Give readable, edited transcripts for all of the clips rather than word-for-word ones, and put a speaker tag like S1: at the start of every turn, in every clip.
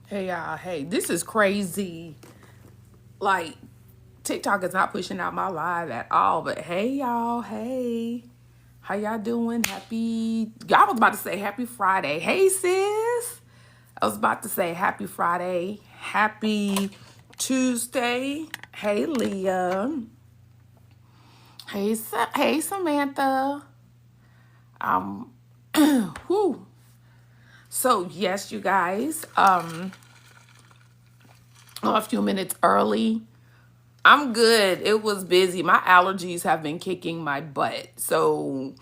S1: Hey y'all, hey, this is crazy. Like, TikTok is not pushing out my live at all. But hey y'all, hey. How y'all doing? Y'all was about to say happy Friday. Hey sis. I was about to say happy Friday. Happy Tuesday. Hey Leah. Hey Samantha. Um whew. So yes, you guys. A few minutes early. I'm good. It was busy. My allergies have been kicking my butt. So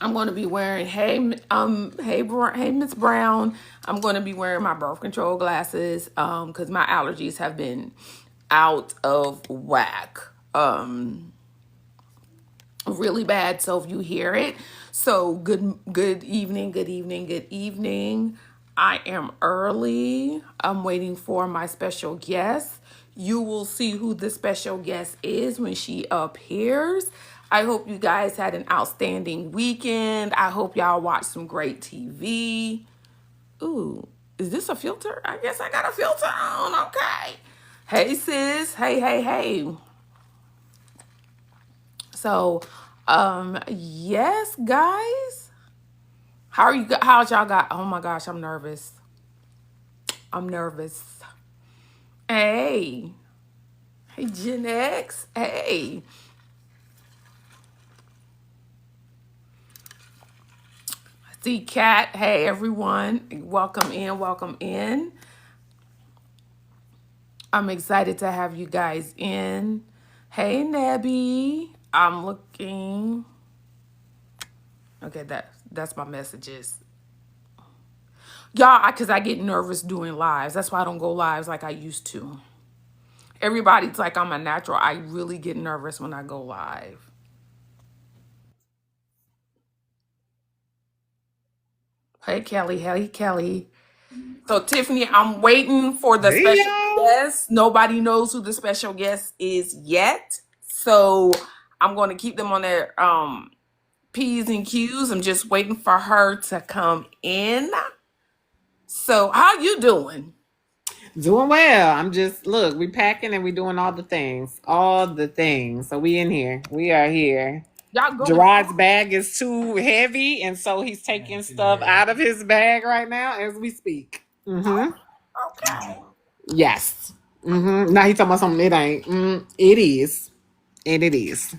S1: I'm going to be wearing hey Miss Brown. I'm going to be wearing my birth control glasses cuz my allergies have been out of whack. Really bad. So if you hear it, so good evening, good evening, good evening. I am early. I'm waiting for my special guest. You will see who the special guest is when she appears. I hope you guys had an outstanding weekend. I hope y'all watched some great TV. Ooh, is this a filter? I guess I got a filter on. Okay. Hey sis. Hey. So, yes, guys. How's y'all got? Oh my gosh, I'm nervous. I'm nervous. Hey. Hey, Gen X. Hey. See Cat. Hey, everyone. Welcome in. Welcome in. I'm excited to have you guys in. Hey, Nebby. I'm looking. Okay, that's my messages. Y'all, because I get nervous doing lives. That's why I don't go lives like I used to. Everybody's like I'm a natural. I really get nervous when I go live. Hey Kelly, hey Kelly. So Tiffany, I'm waiting for the
S2: Hey
S1: special
S2: y'all.
S1: guest. Nobody knows who the special guest is yet. So I'm going to keep them on their P's and Q's. I'm just waiting for her to come in. So how you doing?
S2: Doing well. I'm just look, we packing and we doing all the things. All the things. So we in here. We are here.
S1: Y'all going
S2: Gerard's bag is too heavy, and so he's taking stuff out of his bag right now as we speak.
S1: oh,
S2: Mm-hmm.
S1: okay.
S2: Yes. Mm-hmm. Now he's talking about something it ain't. It is. And it is.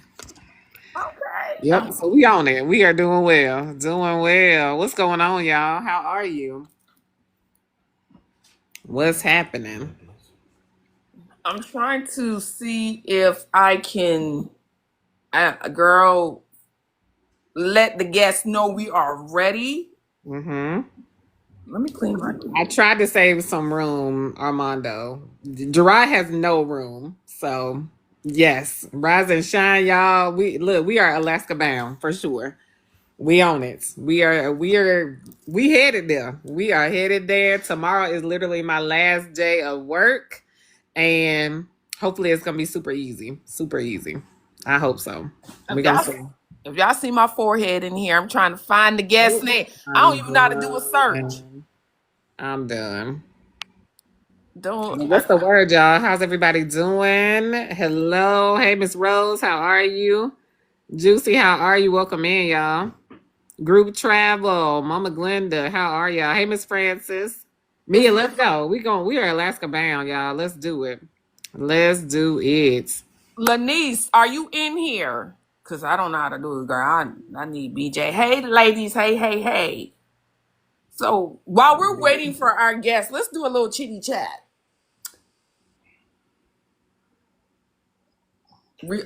S1: Okay.
S2: Yep. So we on it. We are doing well. Doing well. What's going on, y'all? How are you? What's happening?
S1: I'm trying to see if I can girl, let the guests know we are ready.
S2: Mm-hmm.
S1: Let me clean my.
S2: I tried to save some room, Armando. Gerard has no room. So yes, rise and shine, y'all. We are Alaska bound for sure. We own it. We headed there. We are headed there. Tomorrow is literally my last day of work. And hopefully it's gonna be super easy. Super easy. I hope so.
S1: If
S2: We're gonna
S1: y'all,
S2: see.
S1: if y'all see my forehead in here, I'm trying to find the guest name. I don't
S2: I'm
S1: even know how to do a search.
S2: done. I'm done.
S1: Don't.
S2: What's the word, y'all? How's everybody doing? Hello. Hey, Miss Rose. How are you? Juicy, how are you? Welcome in, y'all. Group travel. Mama Glenda, how are y'all? Hey, Miss Francis.
S1: Is
S2: Mia, let's go. We are Alaska bound, y'all. Let's do it. Let's do it.
S1: Lanice? Are you in here? Cause I don't know how to do it, girl. I need BJ. Hey, ladies. Hey. So while we're waiting for our guests, let's do a little chitty chat.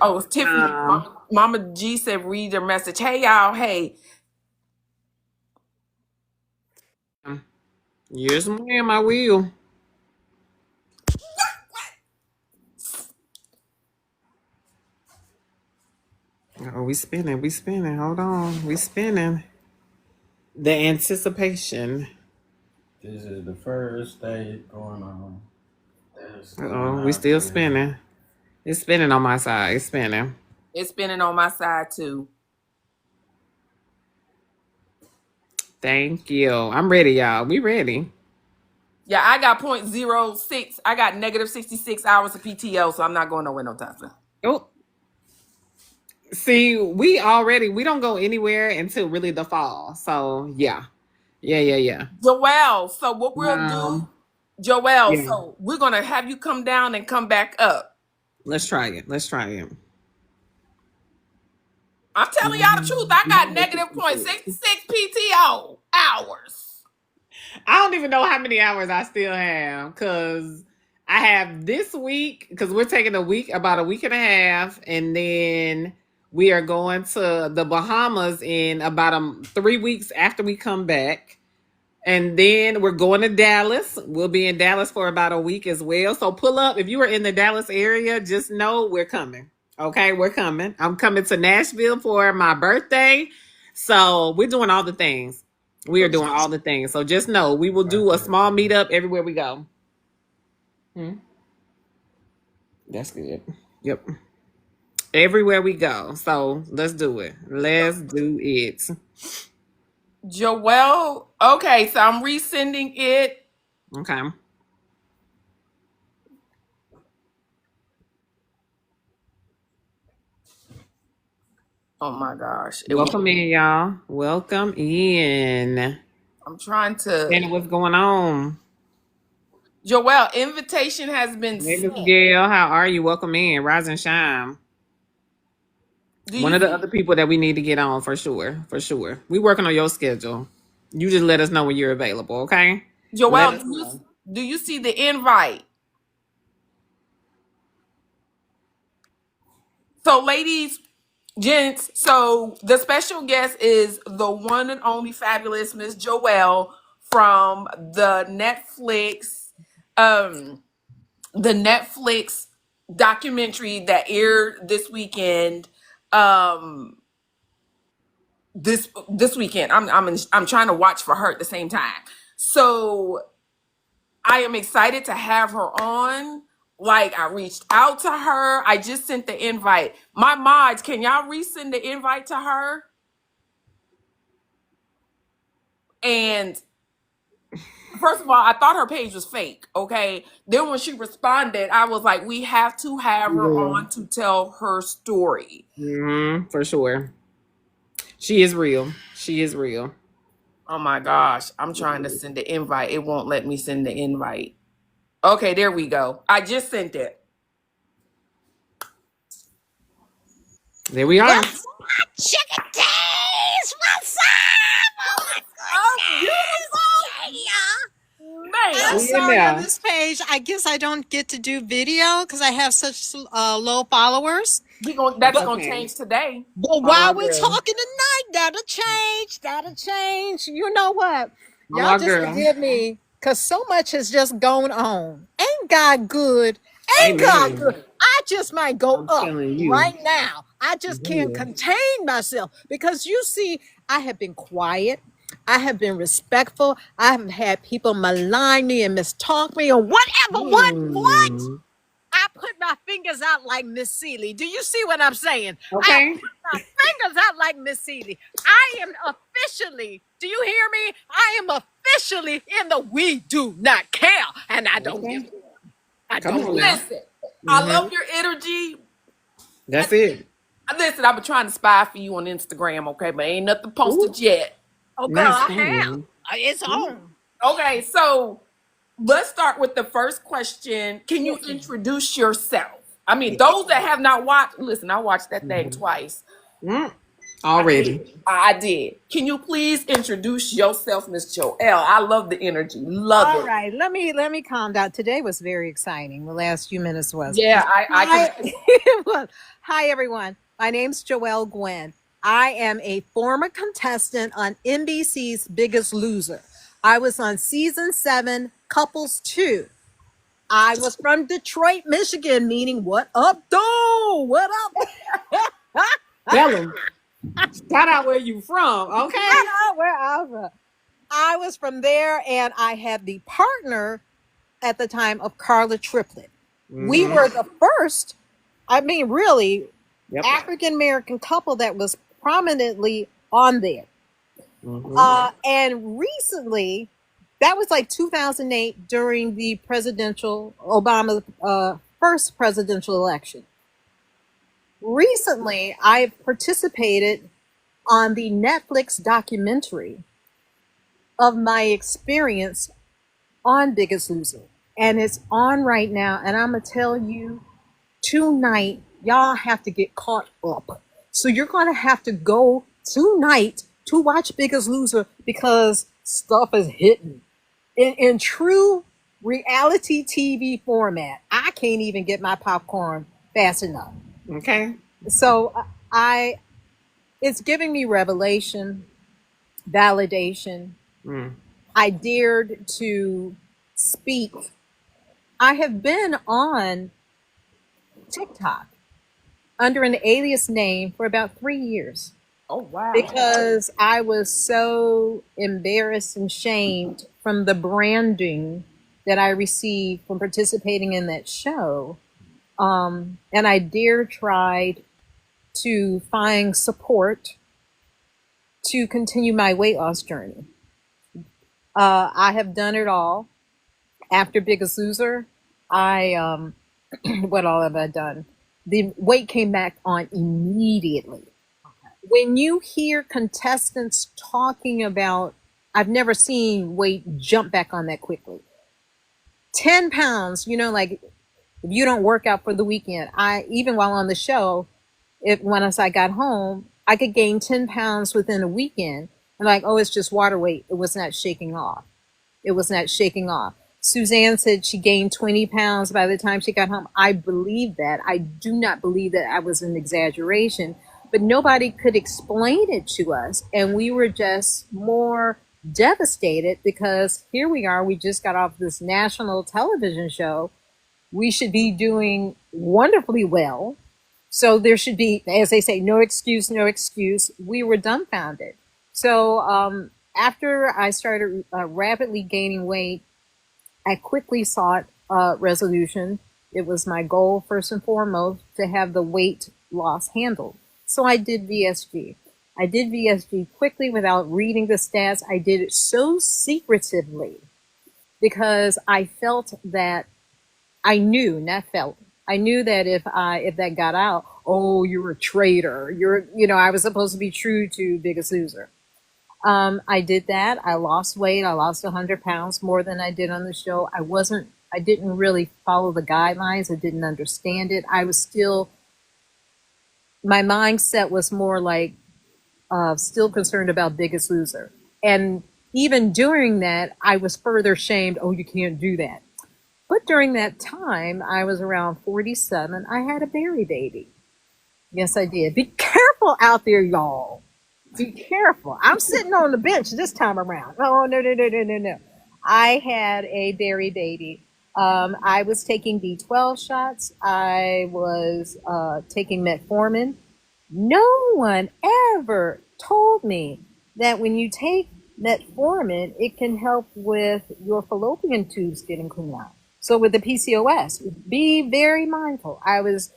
S1: Oh, it's Tiffany.
S2: Um,
S1: Mama G said read your message. Hey y'all. Hey.
S2: yes, ma'am, I will. Oh, we spinning. We spinning. Hold on. We spinning. The anticipation.
S3: This is the first day going on.
S2: Uh-oh, we still spinning. It's spinning on my side. It's spinning.
S1: It's spinning on my side too.
S2: Thank you. I'm ready, y'all. We ready.
S1: Yeah, I got .06. I got negative 66 hours of PTO, so I'm not going nowhere no time soon.
S2: Oh, see, we don't go anywhere until really the fall. So yeah. Yeah.
S1: Joelle, so what we'll do,
S2: Um,
S1: Joelle,
S2: yeah.
S1: so we're gonna have you come down and come back up.
S2: Let's try it. Let's try it.
S1: I'm telling y'all the truth. I got negative .66 PTO hours.
S2: I don't even know how many hours I still have because I have this week because we're taking about a week and a half, and then we are going to the Bahamas in about 3 weeks after we come back. And then we're going to Dallas. We'll be in Dallas for about a week as well. So pull up. If you are in the Dallas area, just know we're coming. Okay, we're coming. I'm coming to Nashville for my birthday. So we're doing all the things. We are doing all the things. So just know we will do a small meetup everywhere we go. That's good. Yep. Everywhere we go. So let's do it. Let's do it.
S1: Joelle, okay, so I'm resending it.
S2: Okay.
S1: Oh my gosh.
S2: Welcome in, y'all. Welcome in.
S1: I'm trying to.
S2: Danny, what's going on?
S1: Joelle, invitation has been
S2: Hey, Miss
S1: sent.
S2: Gail, how are you? Welcome in. Rise and shine.
S1: Do
S2: One
S1: you
S2: of the
S1: see,
S2: other people that we need to get on for sure. For sure. We working on your schedule. You just let us know when you're available, okay? Let
S1: Joelle,
S2: us know.
S1: do you see the invite? So, ladies, gents, so the special guest is the one and only fabulous Miss Joelle from um, the Netflix documentary that aired this weekend. This weekend, I'm trying to watch for her at the same time. So I am excited to have her on. Like, I reached out to her. I just sent the invite. My mods, can y'all resend the invite to her? And first of all, I thought her page was fake. Okay. Then when she responded, I was like, we have to have her
S2: Yeah.
S1: on to tell her story.
S2: For sure. She is real. She is real.
S1: Oh my gosh. I'm trying to send the invite. It won't let me send the invite. Okay, there we go. I just sent it.
S2: There we are.
S4: What's up, chicken days? What's up? Oh my
S1: Oh,
S4: goodness! Yeah. I'm
S1: beautiful,
S2: We in
S4: sorry on
S2: there.
S4: this page. I guess I don't get to do video because I have such low followers.
S1: That's
S4: But
S1: gonna
S2: Okay.
S1: change today.
S4: while
S2: Oh,
S4: we're
S2: girl.
S4: talking tonight, that'll change. That'll change. You know what? Y'all
S2: Oh,
S4: just
S2: girl.
S4: forgive me because so much has just gone on. Ain't God good? Ain't God
S2: Amen.
S4: good? I just might go
S2: I'm
S4: up
S2: telling you.
S4: right now. I just can't
S2: Yeah.
S4: contain myself because you see, I have been quiet. I have been respectful. I have had people malign me and mistalk me or whatever. What?
S2: Hmm.
S4: I put my fingers out like Miss Seeley. Do you see what I'm saying? I have
S2: Okay.
S4: put my fingers out like Miss Seeley. I am officially, do you hear me? I am officially in the we do not care. And I don't give
S2: Okay.
S4: I
S2: Come
S4: don't
S2: on
S4: give
S2: now.
S1: Listen, I
S2: Hmm.
S1: love your energy.
S2: That's it.
S1: Listen, I've been trying to spy for you on Instagram, okay, but ain't nothing
S2: Ooh,
S1: posted yet.
S4: Oh girl,
S2: not
S4: I have.
S2: spying.
S4: It's on.
S1: Okay, so let's start with the first question. Can you
S4: Yes, ma'am.
S1: introduce yourself? I mean, those that have not watched, listen, I watched that thing
S2: Mhm.
S1: twice.
S2: Mm.
S1: I did.
S2: Already.
S1: I did. Can you please introduce yourself, Miss Joelle? I love the energy. Love
S4: All
S1: it.
S4: right, let me calm down. Today was very exciting. The last few minutes was.
S1: Yeah, I can.
S4: Hi, it was. Hi everyone. My name's Joelle Gwen. I am a former contestant on NBC's Biggest Loser. I was on season 7, Couples 2. I was from Detroit, Michigan, meaning what up, though? What up?
S2: Tell them. Shout out where you from, okay?
S4: Where I was from. I was from there, and I had the partner at the time of Carla Triplett. We
S2: Mm-hmm.
S4: were the first, I mean, really,
S2: Yep.
S4: African American couple that was prominently on there.
S2: Mm-hmm.
S4: And recently, That was like 2008 during the presidential Obama first presidential election. Recently, I've participated on the Netflix documentary of my experience on Biggest Loser. And it's on right now. And I'm going to tell you, tonight, y'all have to get caught up. So you're going to have to go tonight to watch Biggest Loser because stuff is hitting. In true reality TV format, I can't even get my popcorn fast enough.
S2: Okay.
S4: So I, it's giving me revelation, validation.
S2: Mm.
S4: I dared to speak. I have been on TikTok under an alias name for about 3 years
S1: Oh, wow.
S4: because I was so embarrassed and shamed from the branding that I received from participating in that show. And I tried to find support to continue my weight loss journey. I have done it all. After Biggest Loser, I what all have I done? The weight came back on immediately. When you hear contestants talking about, I've never seen weight jump back on that quickly. 10 pounds, you know, like if you don't work out for the weekend, I, even while on the show, once I got home, I could gain 10 pounds within a weekend. And like, oh, it's just water weight. It was not shaking off. It was not shaking off. Suzanne said she gained 20 pounds by the time she got home. I believe that. I do not believe that I was an exaggeration, but nobody could explain it to us. And we were just more devastated because here we are. We just got off this national television show. We should be doing wonderfully well. So there should be, as they say, no excuse, no excuse. We were dumbfounded. So after I started rapidly gaining weight, I quickly sought resolution. It was my goal, first and foremost, to have the weight loss handled. So I did VSG. I did VSG quickly without reading the stats. I did it so secretively because I felt that I knew, not felt. I knew that if that got out, oh, you're a traitor. I was supposed to be true to Biggest Loser. I did that. I lost weight. I lost 100 pounds more than I did on the show. I didn't really follow the guidelines. I didn't understand it. I was still, my mindset was more like, still concerned about Biggest Loser. And even during that, I was further shamed. Oh, you can't do that. But during that time, I was around 47. I had a berry baby. Yes, I did. Be careful out there, y'all. Be careful. I'm sitting on the bench this time around. Oh, no. I had a berry baby. I was taking B12 shots. I was taking metformin. No one ever told me that when you take metformin, it can help with your fallopian tubes getting cleaned out. So with the PCOS, be very mindful. I was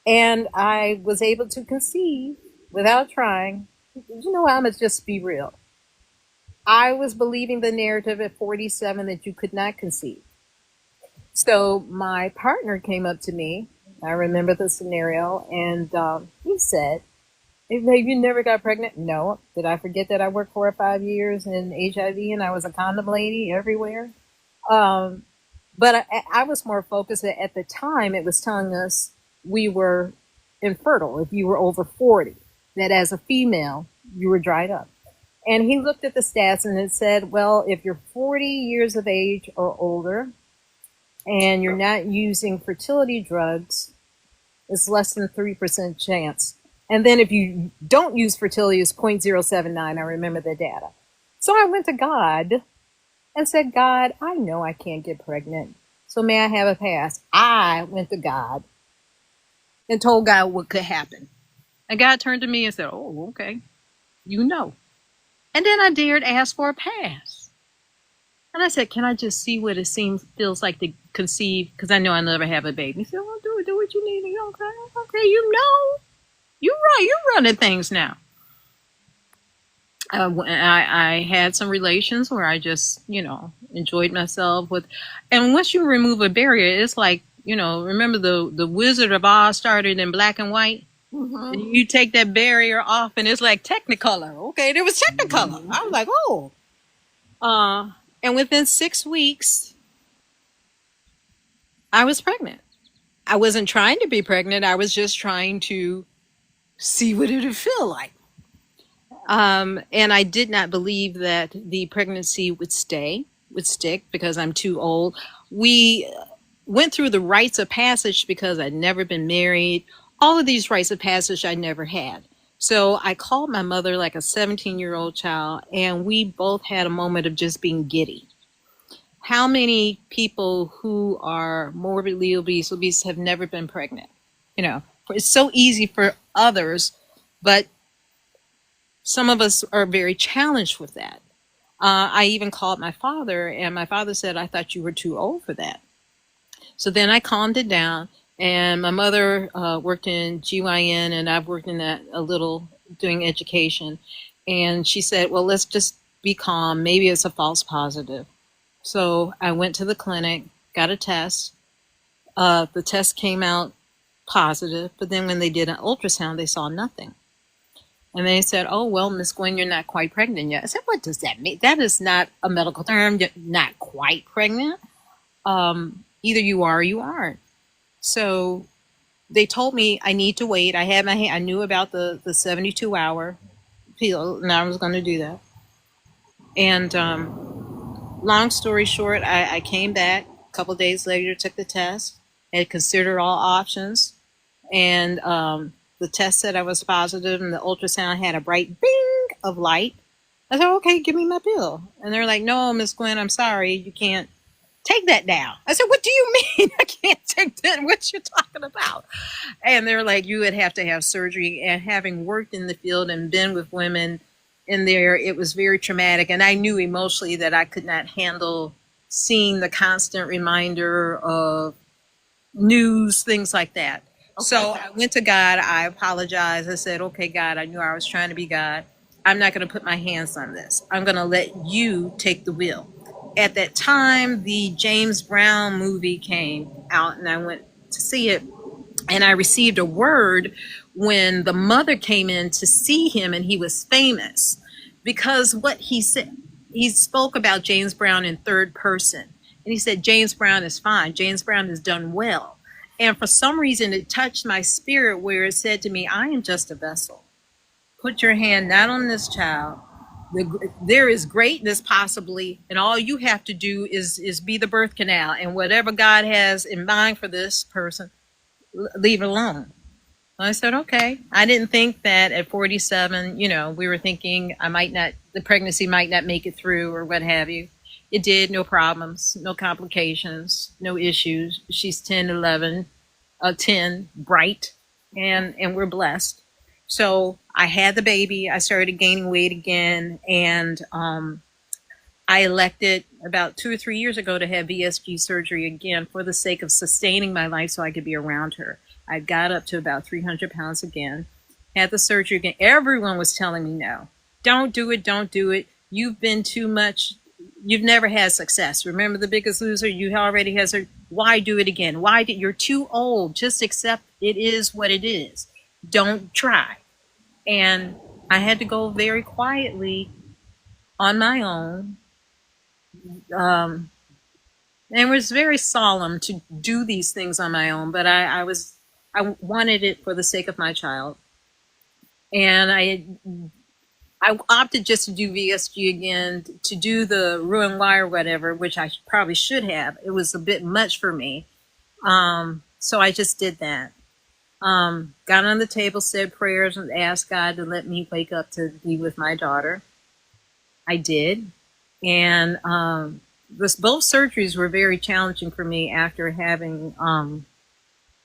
S4: able to conceive without trying. You know, I'm going to just be real. I was believing the narrative at 47 that you could not conceive. So my partner came up to me. I remember the scenario, and he said, "Hey, babe, you never got pregnant?" No. Did I forget that I worked 4 or 5 years in HIV and I was a condom lady everywhere? But I was more focused. At the time, it was telling us we were infertile if you were over 40, that as a female, you were dried up. And he looked at the stats and it said, well, if you're 40 years of age or older and you're not using fertility drugs, it's less than 3% chance. And then if you don't use fertility, it's 0.079. I remember the data. So I went to God and said, God, I know I can't get pregnant. So may I have a pass? I went to God and told God what could happen. And God turned to me and said, oh, okay, you know. And then I dared ask for a pass. And I said, can I just see what it feels like to conceive? Because I know I'll never have a baby. He said, well, do what you need. Okay, you know. You're right. You're running things now. I had some relations where I just, enjoyed myself with, and once you remove a barrier, it's like, remember the Wizard of Oz started in black and white?
S1: Mm-hmm.
S4: You take that barrier off and it's like Technicolor. Okay, there was Technicolor.
S3: Mm-hmm.
S4: I was like, oh. And within 6 weeks, I was pregnant. I wasn't trying to be pregnant. I was just trying to see what it would feel like. And I did not believe that the pregnancy would stick because I'm too old. We went through the rites of passage because I'd never been married. All of these rites of passage I never had. So I called my mother like a 17-year-old child, and we both had a moment of just being giddy. How many people who are morbidly obese have never been pregnant? It's so easy for others, but some of us are very challenged with that. I even called my father, and my father said, I thought you were too old for that. So then I calmed it down, and my mother worked in GYN, and I've worked in that a little doing education. And she said, well, let's just be calm. Maybe it's a false positive. So I went to the clinic, got a test. The test came out positive, but then when they did an ultrasound, they saw nothing. And they said, oh, well, Miss Gwen, you're not quite pregnant yet. I said, what does that mean? That is not a medical term. You're not quite pregnant. Either you are or you aren't. So they told me I need to wait. I had I knew about the 72-hour pill, and I was going to do that. And long story short, I came back a couple days later, took the test, had considered all options, and the test said I was positive, and the ultrasound had a bright bing of light. I said, okay, give me my pill. And they're like, no, Miss Gwen, I'm sorry, you can't take that now. I said, what do you mean I can't take that? What you talking about? And they're like, you would have to have surgery. And having worked in the field and been with women in there, it was very traumatic. And I knew emotionally that I could not handle seeing the constant reminder of news, things like that. Okay. So I went to God. I apologized. I said, okay, God, I knew I was trying to be God. I'm not going to put my hands on this. I'm going to let you take the wheel. At that time, the James Brown movie came out, and I went to see it. And I received a word when the mother came in to see him, and he was famous because what he said, he spoke about James Brown in third person. And he said, James Brown is fine. James Brown has done well. And for some reason, it touched my spirit where it said to me, I am just a vessel. Put your hand not on this child. There is greatness possibly, and all you have to do is be the birth canal. And whatever God has in mind for this person, leave it alone. I said, okay. I didn't think that at 47, we were thinking the pregnancy might not make it through or what have you. It did, no problems, no complications, no issues. She's 10, bright, and we're blessed. So I had the baby. I started gaining weight again, and I elected about 2 or 3 years ago to have VSG surgery again for the sake of sustaining my life so I could be around her. I got up to about 300 pounds again, had the surgery again. Everyone was telling me, no, don't do it, don't do it. You've been too much. You've never had success. Remember The Biggest Loser? You already has her. Why do it again? You're too old. Just accept it is what it is. Don't try. And I had to go very quietly on my own. And it was very solemn to do these things on my own, but I wanted it for the sake of my child. And I opted just to do VSG again, to do the Roux-en-Y or whatever, which I probably should have. It was a bit much for me. So I just did that. Got on the table, said prayers, and asked God to let me wake up to be with my daughter. I did. And both surgeries were very challenging for me after having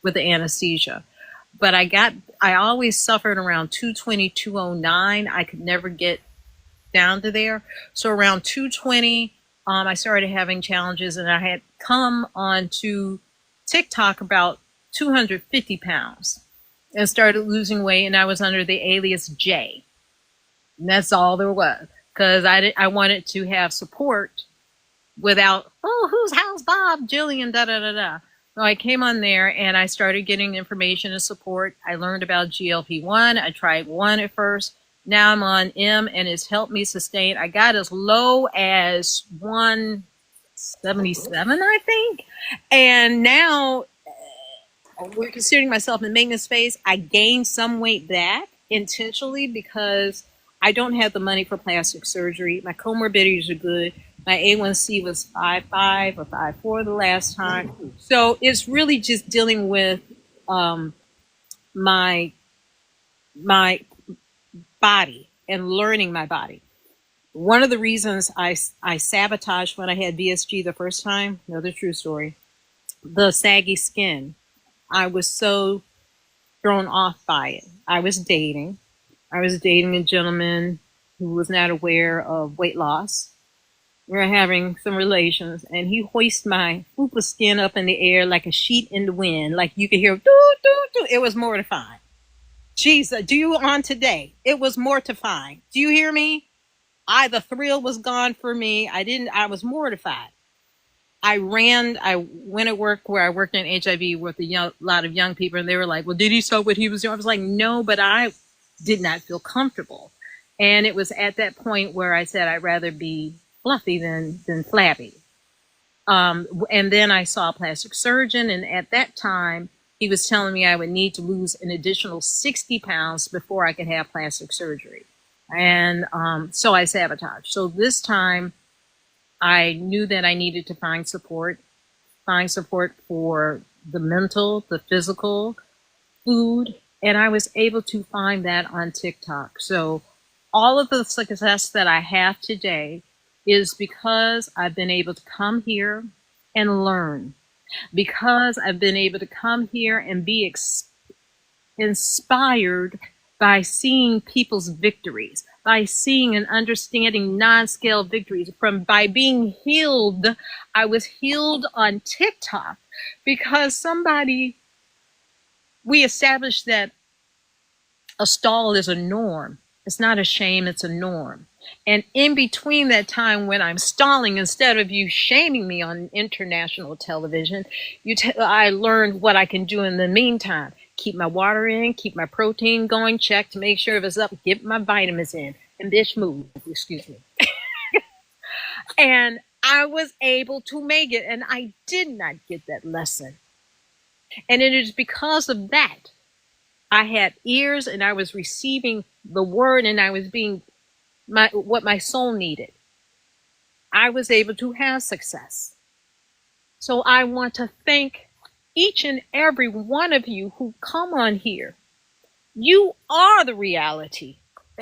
S4: with the anesthesia. But I always suffered around 220, 209. I could never get down to there. So around 220, I started having challenges, and I had come onto TikTok about 250 pounds and started losing weight, and I was under the alias J. And that's all there was. Because I wanted to have support without, oh, how's Bob, Jillian, da da da da. So I came on there and I started getting information and support. I learned about GLP-1. I tried one at first. Now I'm on M, and it's helped me sustain. I got as low as 177, I think. And now we're considering myself in maintenance phase. I gained some weight back intentionally because I don't have the money for plastic surgery. My comorbidities are good. My A1C was 5.5 or 5.4 the last time. So it's really just dealing with my my body and learning my body. One of the reasons I sabotaged when I had VSG the first time, another true story, the saggy skin. I was so thrown off by it. I was dating a gentleman who was not aware of weight loss. We were having some relations, and he hoisted my fupa skin up in the air like a sheet in the wind, like you could hear doo doo doo. It was mortifying. Jesus, do you on today? It was mortifying. Do you hear me? The thrill was gone for me. I was mortified. I went to work where I worked in HIV with a lot of young people, and they were like, well, did he stop what he was doing? I was like, no, but I did not feel comfortable. And it was at that point where I said I'd rather be fluffy than flabby. And then I saw a plastic surgeon, and at that time, he was telling me I would need to lose an additional 60 pounds before I could have plastic surgery. And so I sabotaged. So this time, I knew that I needed to find support for the mental, the physical, food, and I was able to find that on TikTok. So all of the success that I have today is because I've been able to come here and learn, because I've been able to come here and be inspired by seeing people's victories, by seeing and understanding non-scale victories, by being healed. I was healed on TikTok because we established that a stall is a norm. It's not a shame, it's a norm. And in between that time when I'm stalling, instead of you shaming me on international television, I learned what I can do in the meantime. Keep my water in, keep my protein going, check to make sure if it's up, get my vitamins in, and bitch move, excuse me. And I was able to make it, and I did not get that lesson. And it is because of that. I had ears, and I was receiving the word, and I was being what my soul needed. I was able to have success. So I want to thank each and every one of you who come on here. You are the reality.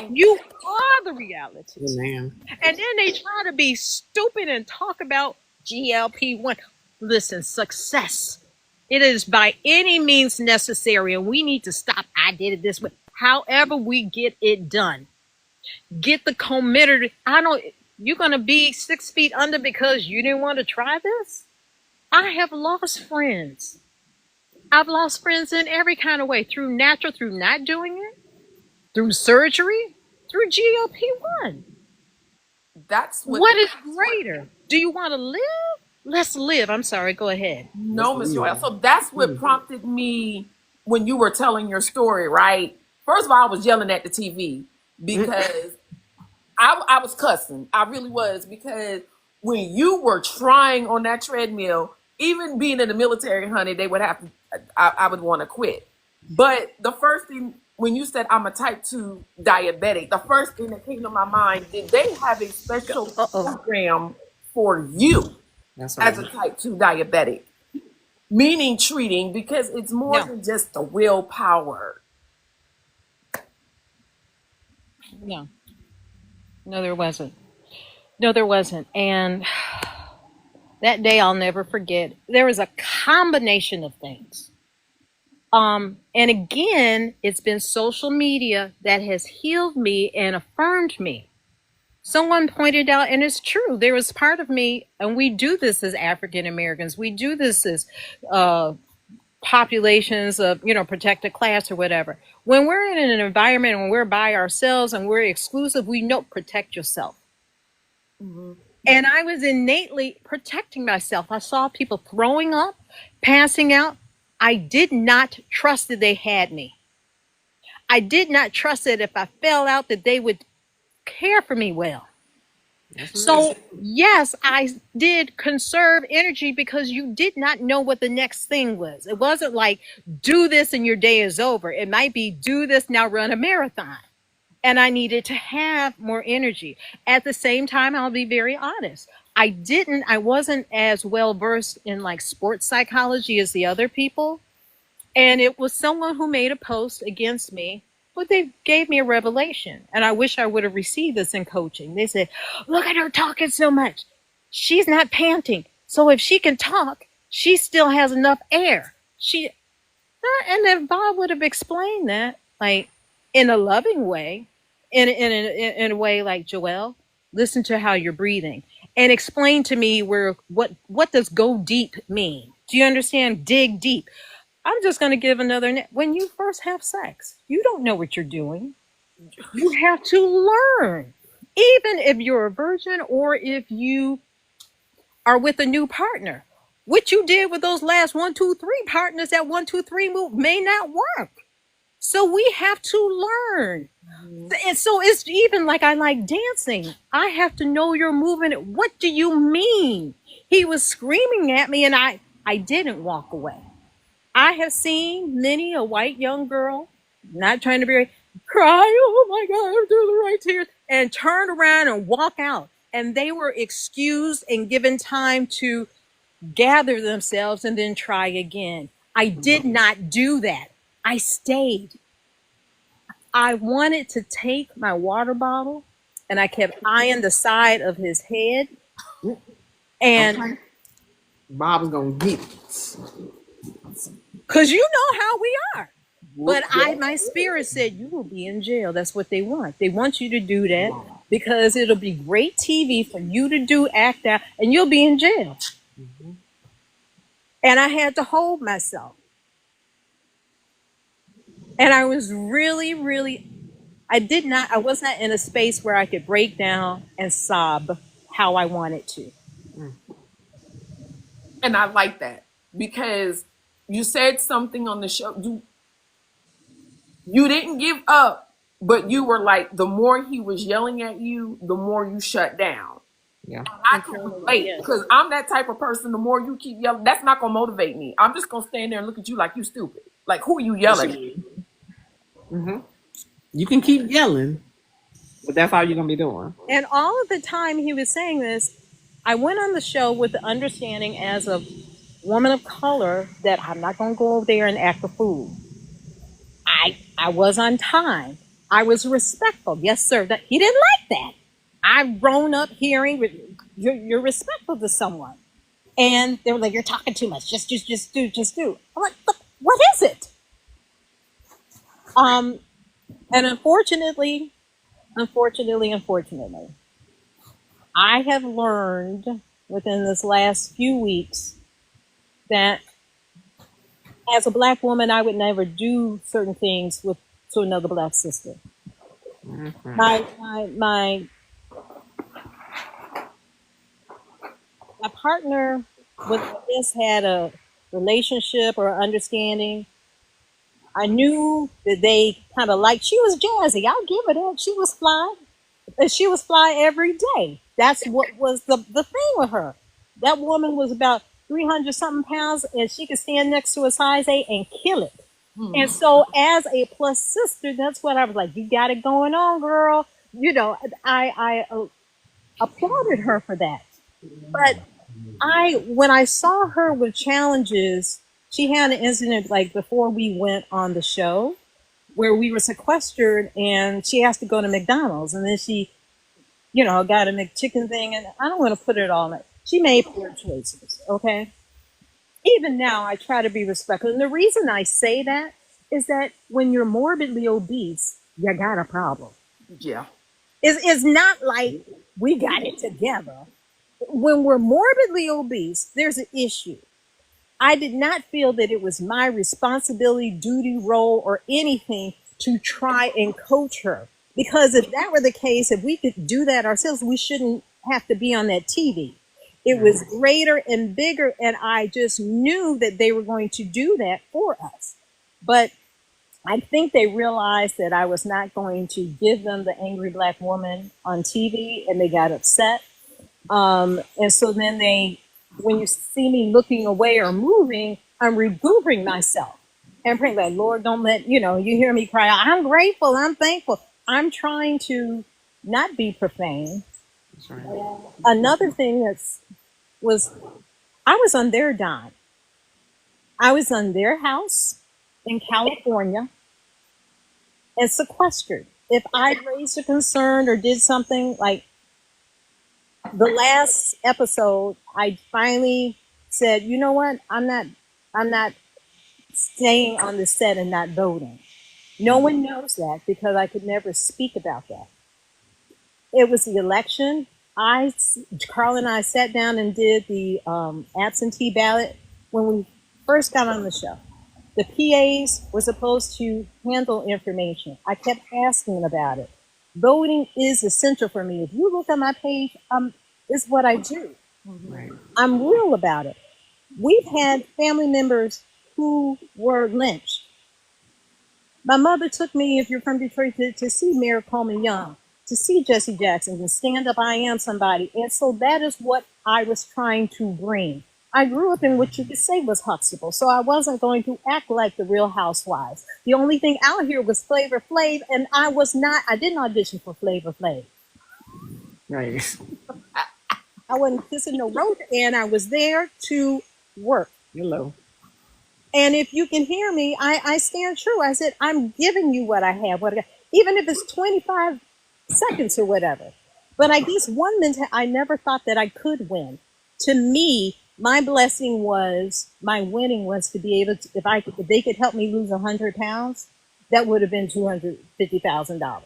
S4: You are the reality.
S2: Amen.
S4: And then they try to be stupid and talk about GLP-1. Listen, success. It is by any means necessary, and we need to stop. I did it this way. However we get it done. Get the committed. You're going to be 6 feet under because you didn't want to try this? I have lost friends. I've lost friends in every kind of way, through natural, through not doing it, through surgery, through GLP-1.
S1: That's
S4: what is greater? Do you want to live? Let's live. I'm sorry. Go ahead.
S1: No, Miss Joelle. So that's what prompted me when you were telling your story, right? First of all, I was yelling at the TV because I was cussing. I really was, because when you were trying on that treadmill, even being in the military, honey, they would have to, I would want to quit. But the first thing, when you said I'm a type 2 diabetic, the first thing that came to my mind, did they have a special program for you as a type 2 diabetic? Meaning treating, because it's more than just the willpower.
S4: No, there wasn't. No, there wasn't. And that day I'll never forget. There was a combination of things. And again, it's been social media that has healed me and affirmed me. Someone pointed out, and it's true, there was part of me, and we do this as African Americans. We do this as populations of, protected class or whatever. When we're in an environment, when we're by ourselves and we're exclusive, we know protect yourself.
S1: Mm-hmm.
S4: And I was innately protecting myself. I saw people throwing up, passing out. I did not trust that they had me. I did not trust that if I fell out that they would care for me well. So yes, I did conserve energy because you did not know what the next thing was. It wasn't like do this and your day is over. It might be do this now, run a marathon. And I needed to have more energy. At the same time, I'll be very honest. I wasn't as well versed in like sports psychology as the other people. And it was someone who made a post against me, but they gave me a revelation. And I wish I would have received this in coaching. They said, look at her talking so much. She's not panting. So if she can talk, she still has enough air. And if Bob would have explained that, like in a loving way, in a way like Joelle, listen to how you're breathing and explain to me what does go deep mean? Do you understand? Dig deep. I'm just going to give another. When you first have sex, you don't know what you're doing. You have to learn. Even if you're a virgin or if you are with a new partner, what you did with those last 1, 2, 3 partners, that 1, 2, 3 move may not work. So we have to learn. And so it's even like I like dancing. I have to know your movement. What do you mean? He was screaming at me and I didn't walk away. I have seen many a white young girl, not trying to be, cry, oh my God, I'm doing the right tears, and turn around and walk out. And they were excused and given time to gather themselves and then try again. I did not do that. I stayed. I wanted to take my water bottle and I kept eyeing the side of his head. And
S2: Bob's gonna get it.
S4: because you know how we are. But my spirit said, you will be in jail. That's what they want. They want you to do that because it'll be great TV for you to act out, and you'll be in jail. Mm-hmm. And I had to hold myself. And I was really, really, I was not in a space where I could break down and sob how I wanted to.
S1: And I like that because you said something on the show. You didn't give up, but you were like, the more he was yelling at you, the more you shut down.
S2: Yeah.
S1: I can relate because I'm that type of person. The more you keep yelling, that's not gonna motivate me. I'm just gonna stand there and look at you like you stupid. Like, who are you yelling at?
S2: Mm-hmm. You can keep yelling, but that's all you're gonna be doing.
S4: And all of the time he was saying this, I went on the show with the understanding as a woman of color that I'm not gonna go over there and act a fool. I was on time. I was respectful. Yes, sir. He didn't like that. I've grown up hearing you're respectful to someone. And they were like, you're talking too much. Just do. I'm like, what is it? And unfortunately, I have learned within this last few weeks that as a Black woman, I would never do certain things to another Black sister. Mm-hmm. My partner just had a relationship or understanding. I knew that they kind of liked. She was jazzy. I'll give her that. She was fly. And she was fly every day. That's what was the thing with her. That woman was about 300 something pounds, and she could stand next to a size 8 and kill it. And so as a plus sister, that's what I was like, you got it going on, girl. You know, I applauded her for that. But when I saw her with challenges, she had an incident like before we went on the show where we were sequestered and she has to go to McDonald's, and then she, got a McChicken thing, and I don't want to put it all in it. She made poor choices, okay? Even now, I try to be respectful. And the reason I say that is that when you're morbidly obese, you got a problem.
S1: Yeah.
S4: It's not like we got it together. When we're morbidly obese, there's an issue. I did not feel that it was my responsibility, duty, role, or anything to try and coach her. Because if that were the case, if we could do that ourselves, we shouldn't have to be on that TV. It was greater and bigger, and I just knew that they were going to do that for us. But I think they realized that I was not going to give them the angry black woman on TV, and they got upset. And so then when you see me looking away or moving, I'm regrouping myself and praying like, Lord, don't let, you hear me cry out, I'm grateful, I'm thankful. I'm trying to not be profane.
S2: That's right.
S4: Another thing was I was on their dime. I was on their house in California and sequestered. If I raised a concern or did something like the last episode, I finally said, you know what? I'm not staying on the set and not voting. No one knows that because I could never speak about that. It was the election. Carl and I sat down and did the absentee ballot when we first got on the show. The PAs were supposed to handle information. I kept asking about it. Voting is essential for me. If you look at my page, it's what I do.
S2: Right.
S4: I'm real about it. We've had family members who were lynched. My mother took me, if you're from Detroit, to see Mayor Coleman Young, to see Jesse Jackson, and stand up, I am somebody. And so that is what I was trying to bring. I grew up in what you could say was Huxtable, so I wasn't going to act like the Real Housewives. The only thing out here was Flavor Flav, and I didn't audition for Flavor Flav.
S2: Right.
S4: I wasn't kissing no rope, and I was there to work.
S2: Hello.
S4: And if you can hear me, I stand true. I said, I'm giving you what I have, even if it's 25 seconds or whatever. But I guess I never thought that I could win. To me, my winning was to be able to, if they could help me lose 100 pounds, that would have been $250,000.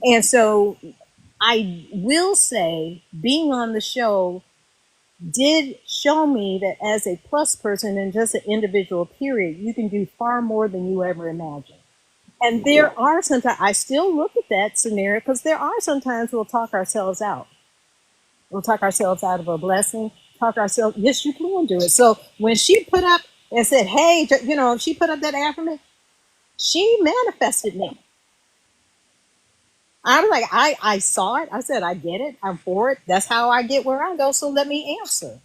S4: And so I will say being on the show did show me that as a plus person and just an individual period, you can do far more than you ever imagined. And there are sometimes, I still look at that scenario because there are sometimes we'll talk ourselves out. We'll talk ourselves out of a blessing, yes, you can do it. So when she put up and said, hey, she put up that affirmation, she manifested me. I was like, I saw it. I said, I get it. I'm for it. That's how I get where I go. So let me answer.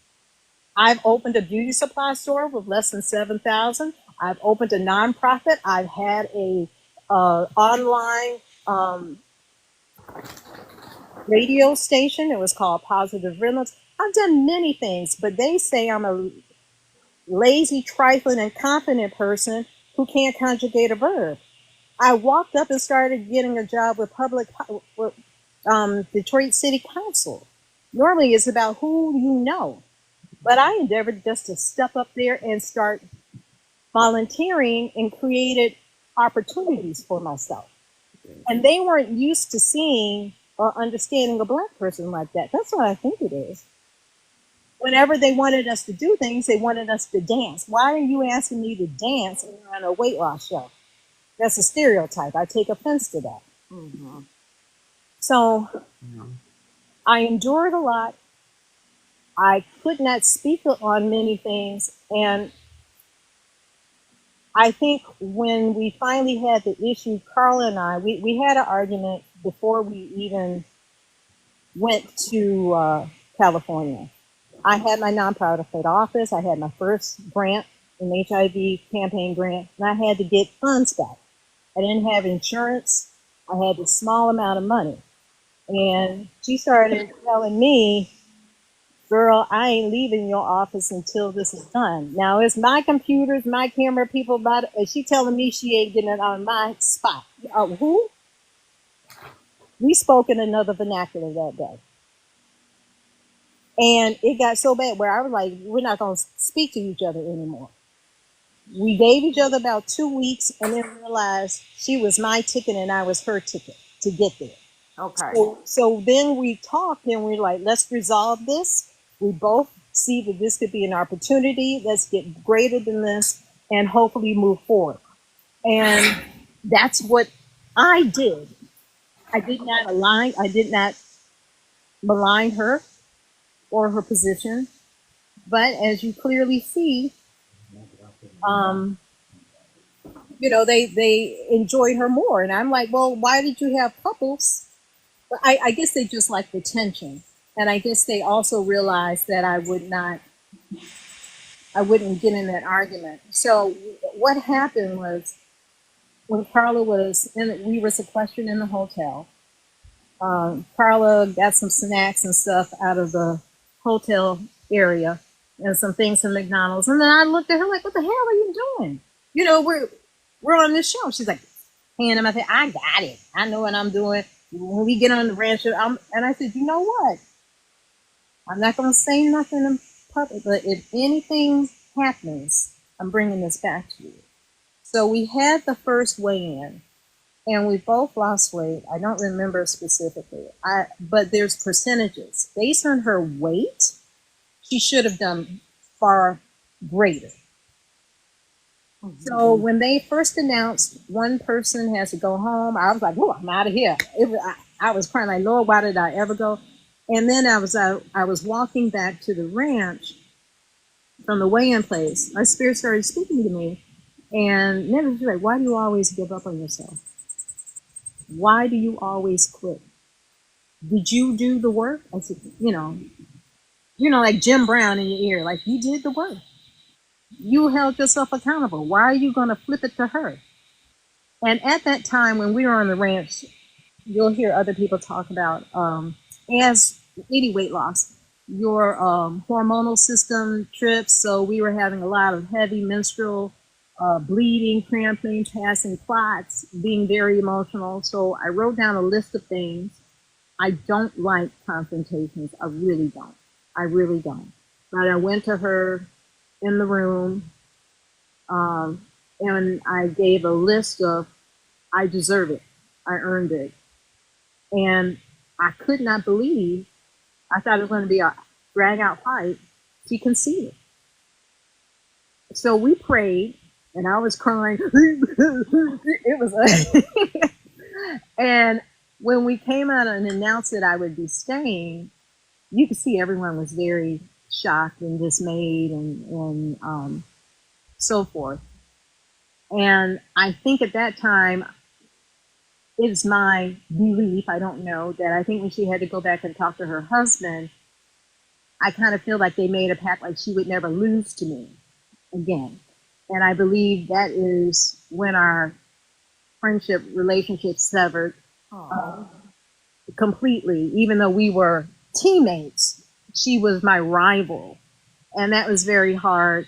S4: I've opened a beauty supply store with less than 7,000. I've opened a nonprofit. I've had a online radio station. It was called Positive Rhythms. I've done many things, but they say I'm a lazy, trifling, and confident person who can't conjugate a verb. I walked up and started getting a job with Detroit City Council. Normally it's about who you know, but I endeavored just to step up there and start volunteering and created opportunities for myself. And they weren't used to seeing or understanding a black person like that. That's what I think it is. Whenever they wanted us to do things, they wanted us to dance. Why are you asking me to dance when you're on a weight loss show? That's a stereotype. I take offense to that. Mm-hmm. So I endured a lot. I could not speak on many things. And I think when we finally had the issue, Carla and I, we had an argument before we even went to California. I had my nonprofit office. I had my first grant, an HIV campaign grant, and I had to get funds back. I didn't have insurance. I had a small amount of money. And she started telling me, girl, I ain't leaving your office until this is done. Now, it's my computers, my camera, people, and she telling me she ain't getting it on my spot. Who? We spoke in another vernacular that day. And it got so bad where I was like, we're not going to speak to each other anymore. We gave each other about 2 weeks and then realized she was my ticket and I was her ticket to get there.
S1: Okay.
S4: So then we talked and we're like, let's resolve this. We both see that this could be an opportunity. Let's get greater than this and hopefully move forward. And that's what I did. I did not malign her or her position. But as you clearly see, um, they enjoyed her more. And I'm like, well, why did you have couples? But I guess they just like the tension. And I guess they also realized that I wouldn't get in that argument. So what happened was when Carla was in, we were sequestered in the hotel. Carla got some snacks and stuff out of the hotel area and some things from McDonald's. And then I looked at her like, what the hell are you doing? We're on this show. She's like, hand him. I said, I got it. I know what I'm doing. When we get on the ranch, and I said, you know what? I'm not going to say nothing in public, but if anything happens, I'm bringing this back to you. So we had the first weigh-in, and we both lost weight. I don't remember specifically. But there's percentages based on her weight. She should have done far greater. So when they first announced one person has to go home, I was like, "Oh, I'm out of here." I was crying like, "Lord, why did I ever go?" And then I was walking back to the ranch from the weigh-in place. My spirit started speaking to me, and then it was like, "Why do you always give up on yourself? Why do you always quit? Did you do the work?" I said, like Jim Brown in your ear, like you did the work. You held yourself accountable. Why are you going to flip it to her? And at that time, when we were on the ranch, you'll hear other people talk about as any weight loss, your hormonal system trips. So we were having a lot of heavy menstrual bleeding, cramping, passing clots, being very emotional. So I wrote down a list of things. I don't like confrontations. I really don't. I really don't. But I went to her in the room, and I gave a list of, I deserve it. I earned it. And I could not believe, I thought it was going to be a drag out fight. She conceded. So we prayed, and I was crying. It was, and when we came out and announced that I would be staying, you could see everyone was very shocked and dismayed and so forth. And I think at that time, it's my belief, I don't know, that I think when she had to go back and talk to her husband, I kind of feel like they made a pact like she would never lose to me again. And I believe that is when our friendship relationship severed completely. Even though we were teammates, she was my rival. And that was very hard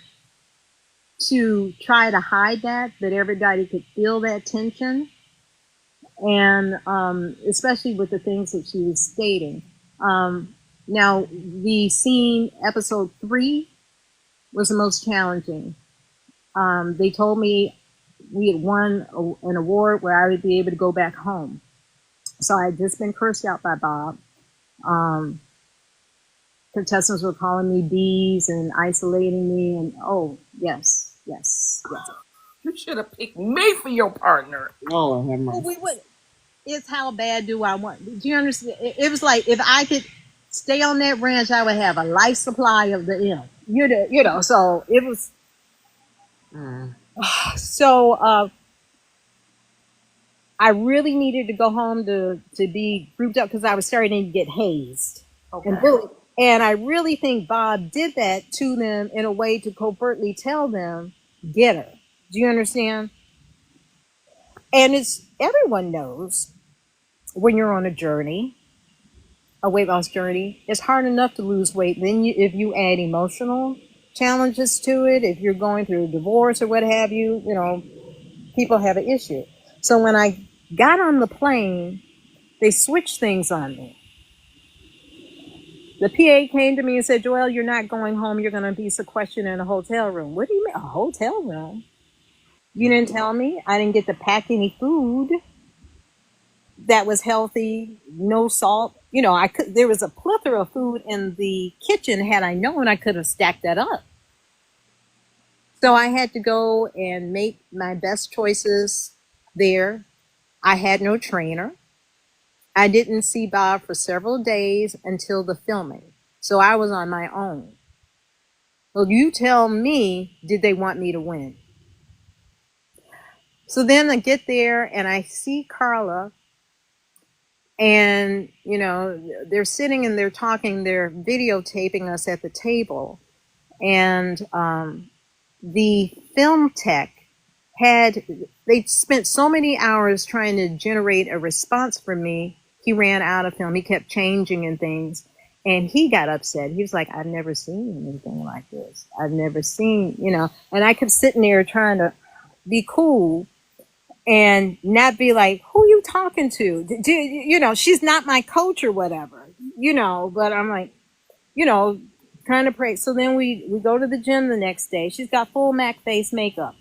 S4: to try to hide that, but everybody could feel that tension. And especially with the things that she was stating. Now, the scene, episode 3, was the most challenging. They told me we had won an award where I would be able to go back home. So I had just been cursed out by Bob. Contestants were calling me bees and isolating me, and yes.
S1: You should have picked me for your partner.
S2: Oh, have
S4: Well,
S2: mercy.
S4: we would. It's how bad do I want? Do you understand? It was like if I could stay on that ranch, I would have a life supply of the So it was. So I really needed to go home to be grouped up because I was starting to get hazed.
S1: Okay.
S4: And I really think Bob did that to them in a way to covertly tell them, get her. Do you understand? And everyone knows when you're on a weight loss journey, it's hard enough to lose weight. Then if you add emotional challenges to it, if you're going through a divorce or what have you, people have an issue. So when I got on the plane, they switched things on me. The PA came to me and said, Joelle, you're not going home. You're going to be sequestered in a hotel room. What do you mean? A hotel room? You didn't tell me. I didn't get to pack any food that was healthy, no salt. You know, there was a plethora of food in the kitchen. Had I known, I could have stacked that up. So I had to go and make my best choices there. I had no trainer. I didn't see Bob for several days until the filming. So I was on my own. Well, you tell me, did they want me to win? So then I get there and I see Carla, and, you know, they're sitting and they're talking, they're videotaping us at the table. And the film tech they spent so many hours trying to generate a response from me. He ran out of film. He kept changing and things. And he got upset. He was like, I've never seen anything like this. I've never seen, you know. And I kept sitting there trying to be cool and not be like, who you talking to? You know, she's not my coach or whatever, you know. But I'm like, you know, trying to pray. So then we go to the gym the next day. She's got full MAC face makeup.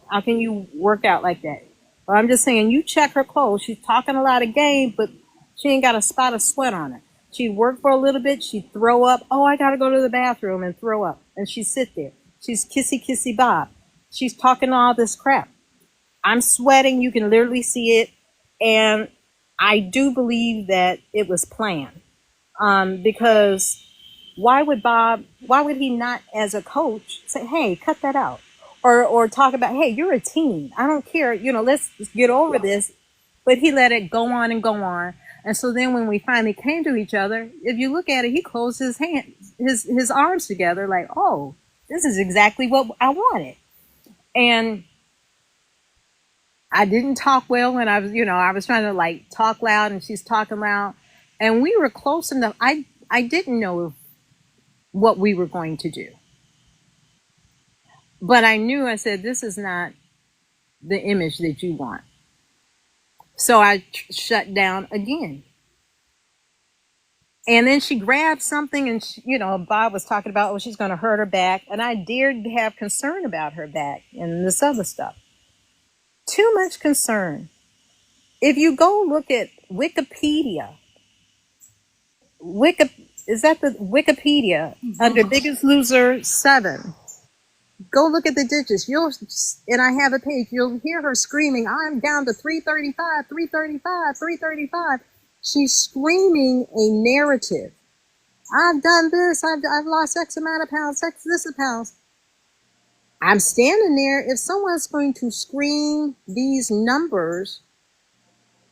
S4: How can you work out like that? Well, I'm just saying, you check her clothes. She's talking a lot of game, but she ain't got a spot of sweat on her. She'd work for a little bit. She'd throw up. Oh, I got to go to the bathroom and throw up. And she'd sit there. She's kissy, kissy Bob. She's talking all this crap. I'm sweating. You can literally see it. And I do believe that it was planned. Because why would he not, as a coach, say, hey, cut that out? Or talk about, hey, you're a team. I don't care. You know, let's get over this. But he let it go on and go on. And so then when we finally came to each other, if you look at it, he closed his hands, his arms together like, oh, this is exactly what I wanted. And I didn't talk well when I was trying to like talk loud and she's talking loud. And we were close enough. I didn't know what we were going to do. But I knew, I said, this is not the image that you want. So I shut down again. And then she grabbed something and, she, you know, Bob was talking about, oh, she's going to hurt her back. And I dared to have concern about her back and this other stuff. Too much concern. If you go look at Wikipedia, is that the Wikipedia under Biggest Loser 7? Go look at the digits. And I have a page. You'll hear her screaming, I'm down to 335, 335, 335. She's screaming a narrative. I've done this. I've lost X amount of pounds, X this pounds. I'm standing there. If someone's going to scream these numbers,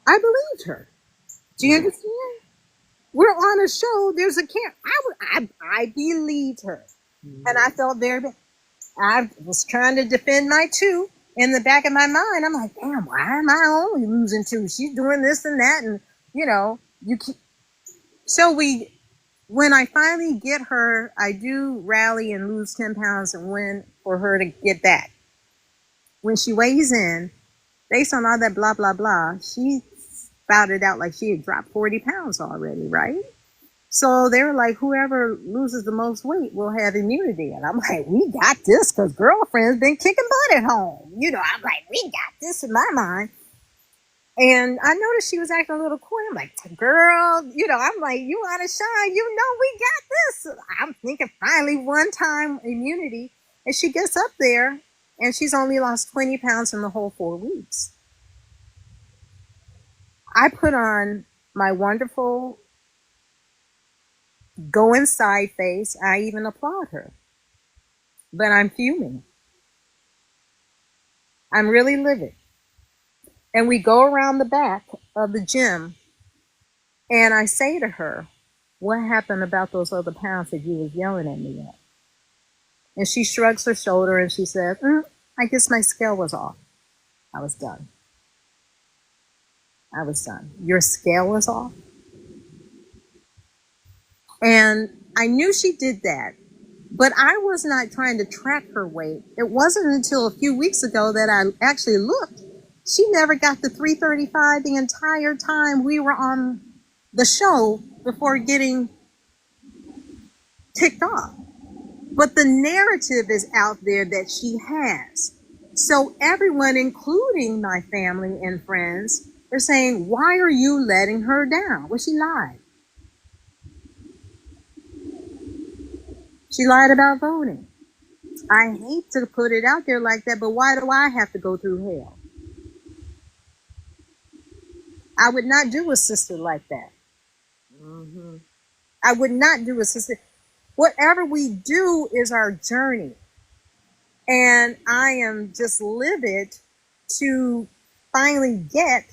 S4: I believed her. Do you understand? We're on a show. There's a camera. I believed her. And I felt very bad. I was trying to defend my 2 in the back of my mind. I'm like, damn, why am I only losing 2? She's doing this and that. And, you know, so when I finally get her, I do rally and lose 10 pounds and win for her to get back. When she weighs in, based on all that blah, blah, blah, she spouted out like she had dropped 40 pounds already, right? So they were like, whoever loses the most weight will have immunity. And I'm like, we got this because girlfriend's been kicking butt at home. You know, I'm like, we got this in my mind. And I noticed she was acting a little coy. I'm like, girl, you know, I'm like, you want to shine. You know, we got this. I'm thinking finally one time immunity. And she gets up there and she's only lost 20 pounds in the whole 4 weeks. I put on my wonderful go inside face. I even applaud her. But I'm fuming. I'm really livid. And we go around the back of the gym and I say to her, what happened about those other pounds that you was yelling at me at? And she shrugs her shoulder and she says, I guess my scale was off. I was done. Your scale was off? And I knew she did that, but I was not trying to track her weight. It wasn't until a few weeks ago that I actually looked. She never got the 335 the entire time we were on the show before getting ticked off. But the narrative is out there that she has. So everyone, including my family and friends, are saying, why are you letting her down? Well, she lied. She lied about voting. I hate to put it out there like that, but why do I have to go through hell? I would not do a sister like that.
S1: Mm-hmm.
S4: I would not do a sister. Whatever we do is our journey. And I am just livid to finally get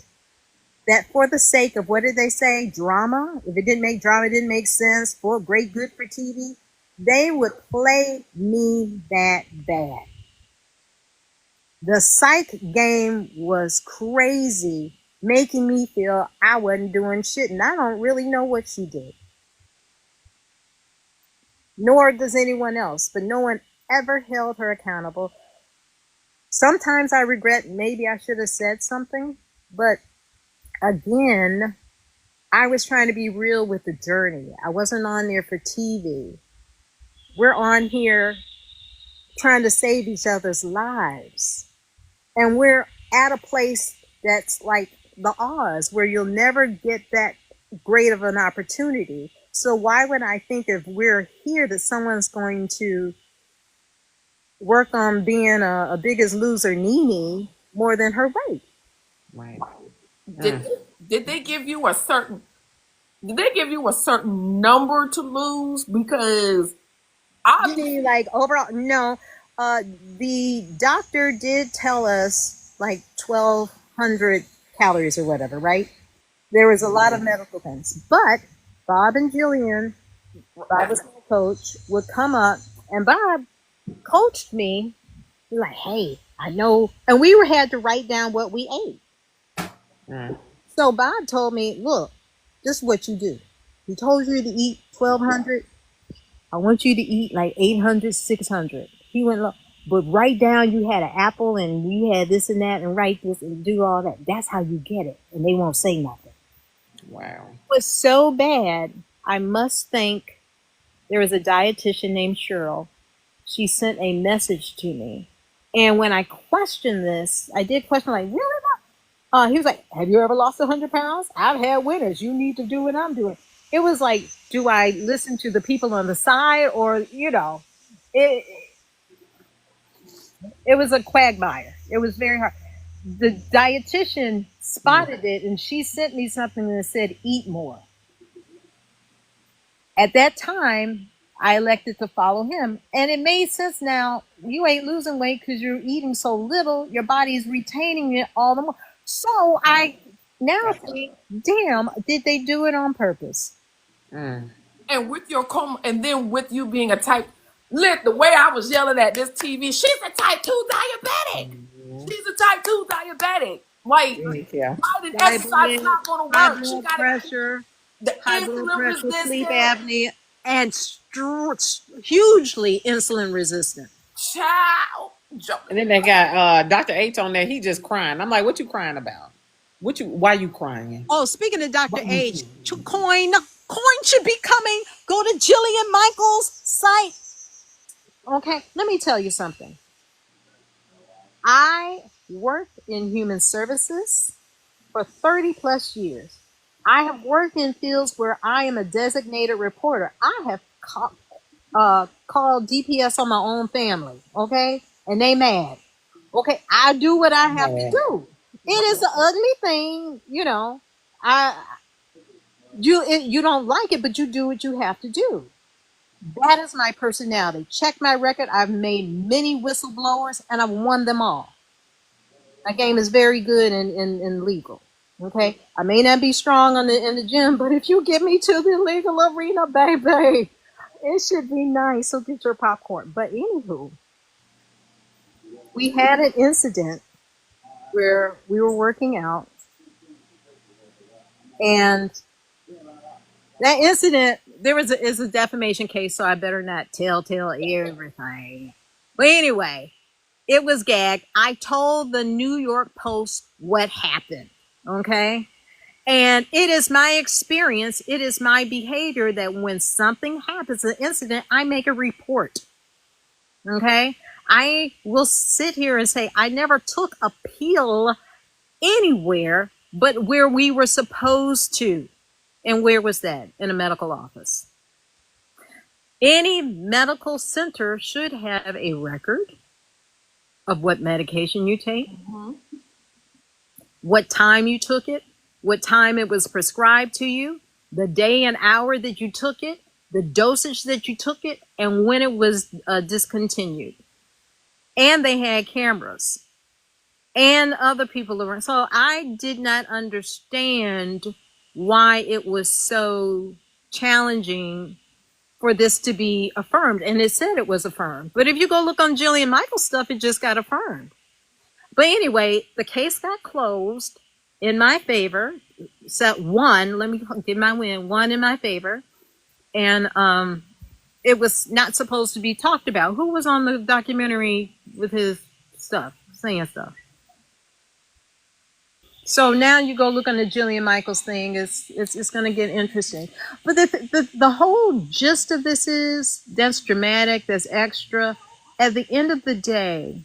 S4: that for the sake of, what did they say? Drama. If it didn't make drama, it didn't make sense. For great good for TV, they would play me that bad. The psych game was crazy, making me feel I wasn't doing shit, and I don't really know what she did. Nor does anyone else, but no one ever held her accountable. Sometimes I regret maybe I should have said something, but again, I was trying to be real with the journey. I wasn't on there for TV. We're on here trying to save each other's lives. And we're at a place that's like the Oz, where you'll never get that great of an opportunity. So why would I think if we're here that someone's going to work on being a biggest loser Nene more than her weight?
S2: Right.
S1: Did did they give you a certain did they give you a certain number to lose? Because
S4: You
S1: I
S4: mean like overall? No. The doctor did tell us like 1,200 calories or whatever, right? There was a lot of medical things. But Bob and Jillian, Bob was my coach, would come up, and Bob coached me. He's like, hey, I know. And we had to write down what we ate.
S2: Mm.
S4: So Bob told me, look, this is what you do. He told you to eat 1,200. I want you to eat like 800, 600. He went, look, but write down you had an apple and you had this and that, and write this and do all that. That's how you get it. And they won't say nothing.
S2: Wow.
S4: It was so bad. I must think there was a dietitian named Cheryl. She sent a message to me. And when I questioned this, I did question, like, really? He was like, have you ever lost 100 pounds? I've had winners. You need to do what I'm doing. It was like, do I listen to the people on the side, or, it, it was a quagmire. It was very hard. The dietitian spotted it, and she sent me something that said, eat more. At that time, I elected to follow him. And it made sense now. You ain't losing weight because you're eating so little. Your body is retaining it all the more. So I now think, damn, did they do it on purpose?
S2: Mm.
S1: and with your coma, and then with you being a type, the way I was yelling at this TV, she's a type 2 diabetic.
S2: Mhm.
S1: She's a type 2 diabetic. Like,
S2: Yeah.
S1: diet and exercise is not going to
S4: High
S1: work. She
S4: blood
S1: got to
S4: pressure,
S1: the
S4: high blood
S1: insulin
S4: pressure, sleep
S1: resistant
S4: apnea, and hugely insulin resistant.
S1: child.
S2: And then they got Dr. H on there. He just crying. I'm like, what you crying about? Why you crying?
S4: Oh, speaking of Dr. H, coin should be coming. Go to Jillian Michaels' site. Okay, let me tell you something. I worked in human services for 30 plus years. I have worked in fields where I am a designated reporter. I have called DPS on my own family, okay? And they mad. Okay, I do what I have to
S2: Yeah.
S4: do. It is an ugly thing, I you don't like it, but you do what you have to do. That is my personality. Check my record. I've made many whistleblowers, and I've won them all. My game is very good and legal. Okay, I may not be strong in the gym, but if you get me to the legal arena, baby, it should be nice. So get your popcorn. But anywho, we had an incident where we were working out, and that incident, is a defamation case, so I better not tell everything. But anyway, it was gagged. I told the New York Post what happened. Okay. And it is my experience, it is my behavior that when something happens, an incident, I make a report. Okay. I will sit here and say, I never took a pill anywhere but where we were supposed to. And where was that? In a medical office. Any medical center should have a record of what medication you take, what time you took it, what time it was prescribed to you, the day and hour that you took it, the dosage that you took it, and when it was discontinued. And they had cameras and other people around. So I did not understand why it was so challenging for this to be affirmed. And it said it was affirmed. But if you go look on Jillian Michaels stuff, it just got affirmed. But anyway, the case got closed in my favor. So one, let me get my win, one in my favor. And it was not supposed to be talked about. Who was on the documentary with his stuff, saying stuff? So now you go look on the Jillian Michaels thing. It's going to get interesting. But the whole gist of this is that's dramatic, that's extra. At the end of the day,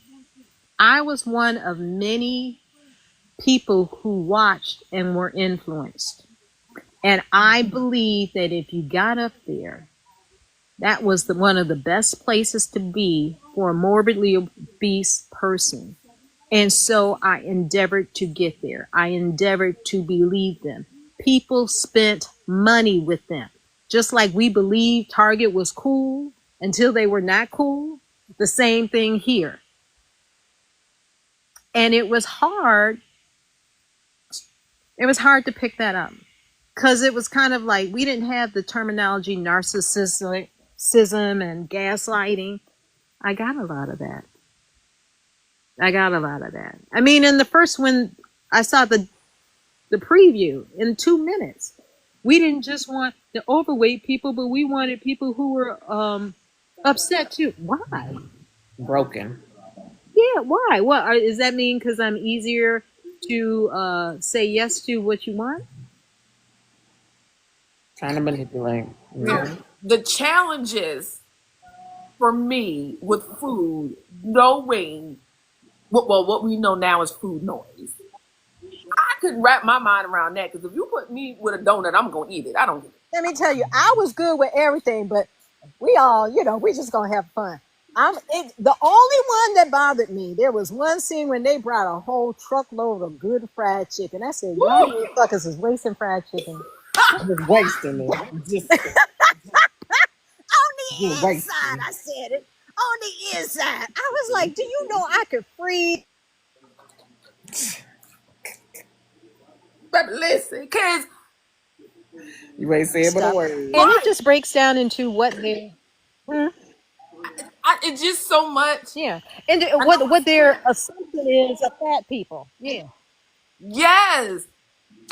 S4: I was one of many people who watched and were influenced. And I believe that if you got up there, that was one of the best places to be for a morbidly obese person. And so I endeavored to get there. I endeavored to believe them. People spent money with them. Just like we believed Target was cool until they were not cool. The same thing here. And it was hard. It was hard to pick that up. Because it was kind of like we didn't have the terminology narcissism and gaslighting. I got a lot of that. I mean, in the first one, I saw the preview in 2 minutes. We didn't just want the overweight people, but we wanted people who were upset too. Why?
S2: Broken.
S4: Yeah, why? What does that mean? Because I'm easier to say yes to what you want?
S2: Trying to manipulate.
S1: So the challenges for me with food, knowing what we know now is food noise. I could wrap my mind around that because if you put me with a donut, I'm gonna eat it. I don't get it.
S4: Let me tell you, I was good with everything, but we all, we just gonna have fun. The only one that bothered me, there was one scene when they brought a whole truckload of good fried chicken. I said, y'all motherfuckers is wasting fried chicken.
S2: Just wasting it. Just
S4: on the inside, I said it. On the inside. I was like, do you know I could freeze?
S1: But listen, because
S2: you ain't saying but a word.
S4: And it just breaks down into what they
S1: it's just so much.
S4: Yeah. And what their assumption is of fat people. Yeah.
S1: Yes.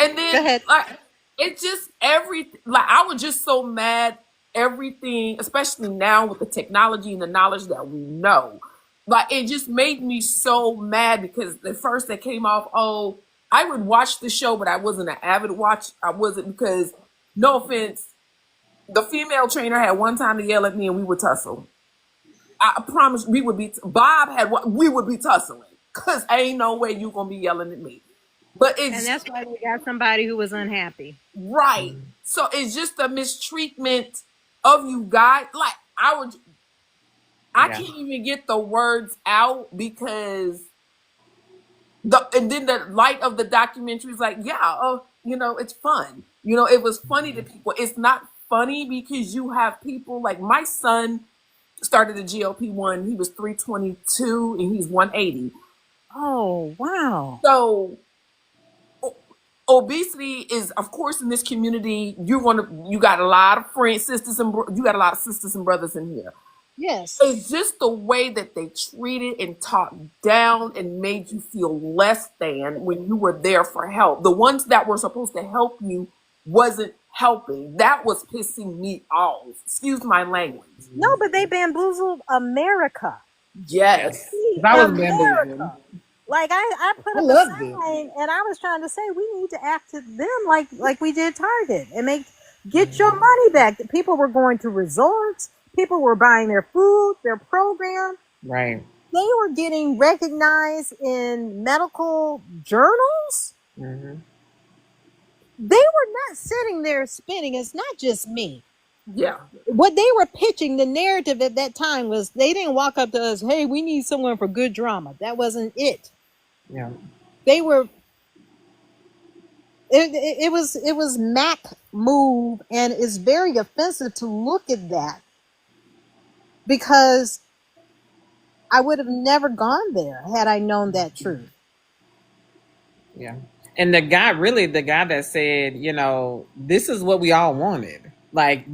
S1: And then
S4: Go ahead.
S1: like it's just everything. Like I was just so mad. Everything, especially now with the technology and the knowledge that we know, like it just made me so mad because the first that came off, oh, I would watch the show, but I wasn't an avid watch. I wasn't because, no offense, the female trainer had one time to yell at me and we would tussle. I promise we would be. Bob had what we would be tussling because ain't no way you gonna be yelling at me. But it's
S4: And that's why we got somebody who was unhappy.
S1: right. So it's just a mistreatment of you guys. Like I can't even get the words out because and then the light of the documentary is like, yeah, it's fun. It was funny to people. It's not funny because you have people like my son started the GLP-1. He was 322 and he's 180.
S4: Oh, wow.
S1: So obesity is, of course, in this community, you got a lot of friends, you got a lot of sisters and brothers in here.
S4: Yes.
S1: It's just the way that they treated and talked down and made you feel less than when you were there for help. The ones that were supposed to help you wasn't helping. That was pissing me off. Excuse my language.
S4: No, but they bamboozled America.
S1: Yes.
S2: I was bamboozled.
S4: Like I put up a sign and I was trying to say we need to act to them like we did Target and get your money back. People were going to resorts. People were buying their food, their program.
S2: Right.
S4: They were getting recognized in medical journals.
S2: Mm-hmm.
S4: They were not sitting there spinning. It's not just me.
S1: Yeah.
S4: What they were pitching, the narrative at that time was they didn't walk up to us, hey, we need someone for good drama. That wasn't it.
S2: Yeah.
S4: They were it was Mac move, and it's very offensive to look at that because I would have never gone there had I known that truth.
S2: Yeah. And the guy that said, this is what we all wanted. Like,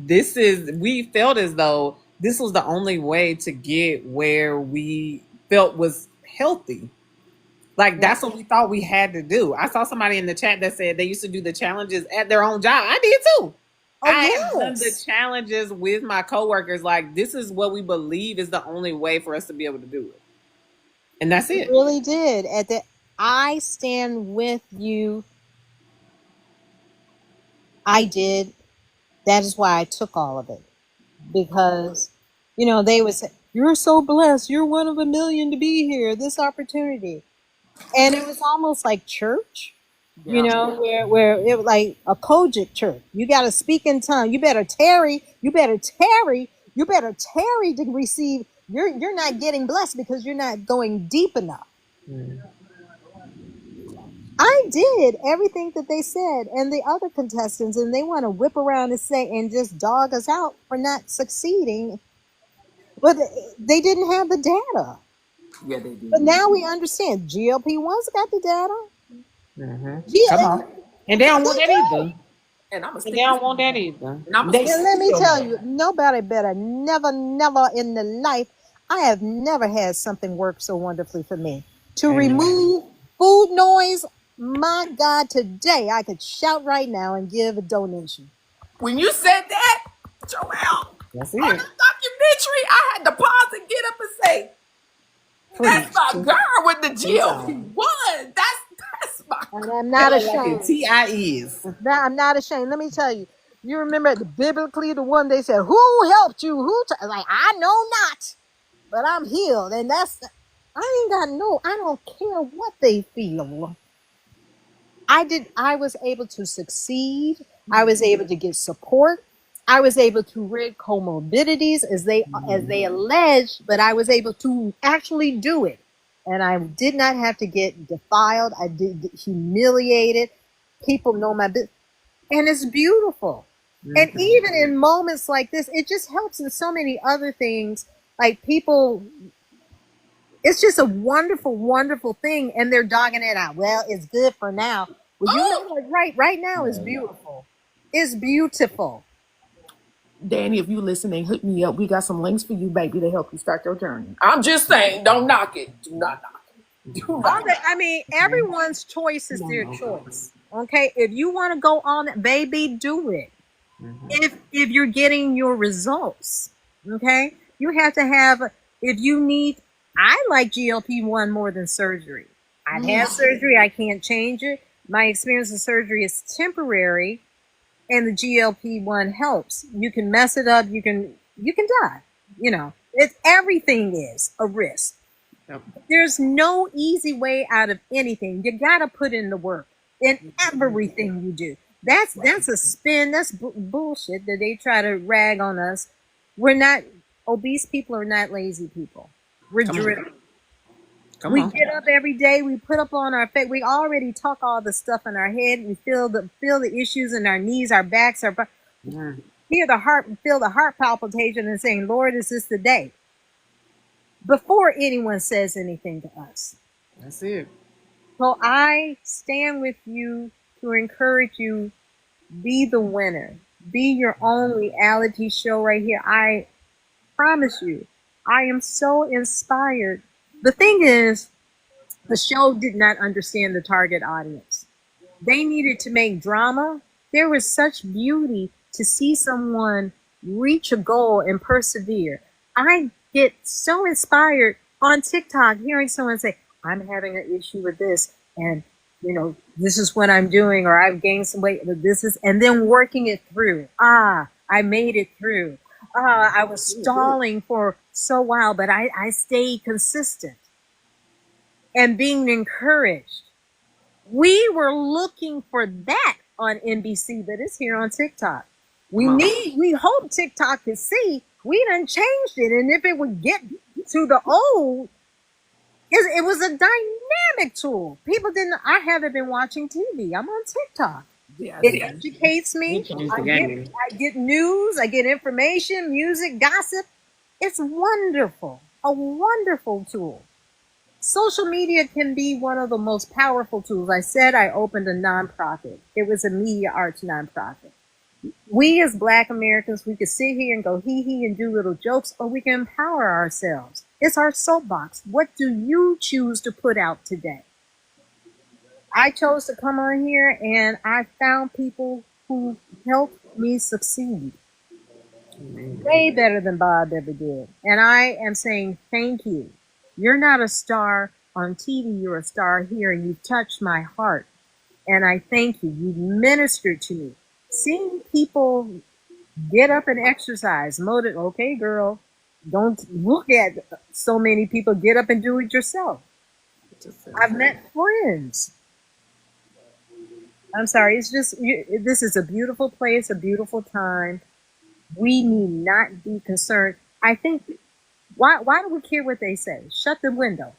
S2: we felt as though this was the only way to get where we felt was healthy. Like,
S4: Yeah.
S2: that's what we thought we had to do. I saw somebody in the chat that said they used to do the challenges at their own job. I did too.
S4: Oh
S2: I have done the
S4: yes.
S2: challenges with my coworkers. Like, this is what we believe is the only way for us to be able to do it. And that's
S4: It
S2: it.
S4: really did. At the I stand with you. I did. That is why I took all of it. Because, they would say, you're so blessed. You're one of a million to be here, this opportunity. And it was almost like church,
S1: Yeah.
S4: where it was like a Kojic church. You got to speak in tongue. You better tarry. You better tarry. You better tarry to receive. You're not getting blessed because you're not going deep enough.
S2: Mm.
S4: I did everything that they said, and the other contestants, and they want to whip around and say and just dog us out for not succeeding. But they didn't have the data.
S1: Yeah, they
S4: But
S1: do.
S4: now we understand. GLP-1's got the data.
S2: Mm-hmm. Come
S4: They
S2: on. And they don't want that
S4: do.
S2: either.
S1: And I'm gonna
S2: And they
S1: stick
S2: don't
S1: this.
S2: want that either.
S1: And I'm gonna
S2: They
S1: stick
S4: And
S1: this
S4: let
S1: in
S4: me
S1: your
S4: tell
S1: mouth.
S4: you, nobody better never, never in the life. I have never had something work so wonderfully for me. To
S2: Amen.
S4: remove food noise, my God, today I could shout right now and give a donation.
S1: When you said that, Joelle,
S2: That's
S1: on
S2: it.
S1: the documentary, I had to pause and get up and say, "That's
S2: Preach.
S1: my girl with the
S2: Preach on.
S1: GLP-1. That's my
S4: And
S1: girl."
S4: I'm not
S2: Tell it like it
S4: ashamed.
S2: TI is.
S4: I'm not ashamed. Let me tell you. You remember biblically the one they said, "Who helped you? Like I know not, but I'm healed." And I ain't got no. I don't care what they feel. I was able to succeed. I was able to get support. I was able to rid comorbidities as they alleged, but I was able to actually do it. And I did not have to get defiled. I did get humiliated. People know my business. And it's beautiful. And
S2: Mm-hmm.
S4: even in moments like this, it just helps in so many other things. Like people, it's just a wonderful, wonderful thing. And they're dogging it out. Well, it's good for now. Well,
S1: Oh,
S4: what? Right now is
S3: Yeah.
S4: beautiful. It's beautiful.
S1: Danny, if you listening, hook me up. We got some links for you, baby, to help you start your journey. I'm just saying, don't knock it. Do not knock it. Do not knock
S4: I mean, everyone's choice is their
S2: No.
S4: choice. Okay. If you want to go on it, baby, do it.
S2: Mm-hmm.
S4: If you're getting your results, okay, you have to have. If you need, I like GLP-1 more than surgery. I've
S1: it.
S4: had surgery. I can't change it. My experience with surgery is temporary, and the GLP-1 helps. You can mess it up. You can die. Everything is a risk.
S2: Yep.
S4: There's no easy way out of anything. You got to put in the work in everything you do. That's a spin. That's bullshit that they try to rag on us. We're not obese people are not lazy people. We're
S2: Come on.
S4: driven.
S2: Come
S4: We
S2: on.
S4: get up every day. We put up on our face. We already talk all the stuff in our head. We feel the issues in our knees, our backs,
S2: Mm.
S4: feel the heart palpitation, and saying, "Lord, is this the day?" Before anyone says anything to us.
S2: That's it.
S4: So I stand with you to encourage you. Be the winner. Be your own reality show right here. I promise you, I am so inspired. The thing is, the show did not understand the target audience. They needed to make drama. There was such beauty to see someone reach a goal and persevere. I get so inspired on TikTok hearing someone say, I'm having an issue with this, and this is what I'm doing, or I've gained some weight, but this is, and then working it through. I made it through. I was stalling for so while, but I stayed consistent and being encouraged. We were looking for that on NBC, but it's here on TikTok.
S1: Come on.
S4: We hope TikTok could see we done changed it. And if it would get to the old, it was a dynamic tool. People didn't, I haven't been watching TV. I'm on TikTok.
S1: Yes.
S4: It educates
S2: We
S4: me.
S2: changed the game.
S4: I get news, I get information, music, gossip. It's wonderful. A wonderful tool. Social media can be one of the most powerful tools. I said I opened a nonprofit. It was a media arts nonprofit. We as Black Americans, we could sit here and go hee hee and do little jokes, or we can empower ourselves. It's our soapbox. What do you choose to put out today? I chose to come on here and I found people who helped me succeed way better than Bob ever did. And I am saying thank you. You're not a star on TV, you're a star here, and you've touched my heart. And I thank you. You've ministered to me. Seeing people get up and exercise, okay, girl, don't look at so many people. Get up and do it yourself. I've met friends. I'm sorry. It's just, this is a beautiful place, a beautiful time. We need not be concerned. I think, why do we care what they say? Shut the window.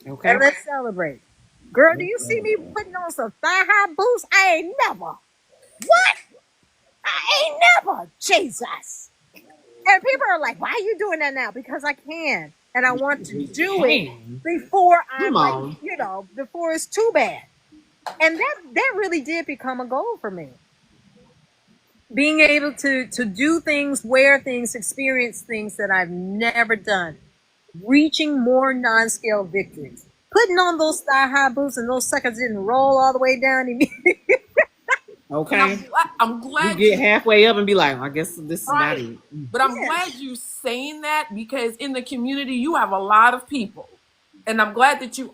S2: Okay.
S4: And let's celebrate. Girl, do you see me putting on some thigh-high boots? I ain't never. What? I ain't never. Jesus. And people are like, why are you doing that now? Because I can. And I want to do it before I'm like, before it's too bad. And that really did become a goal for me. Being able to do things, wear things, experience things that I've never done. Reaching more non-scale victories. Putting on those thigh-high boots and those suckers didn't roll all the way down.
S2: Okay.
S1: I'm glad
S2: you get halfway up and be like, I guess this is about it.
S1: But I'm glad you saying that, because in the community you have a lot of people, and I'm glad that you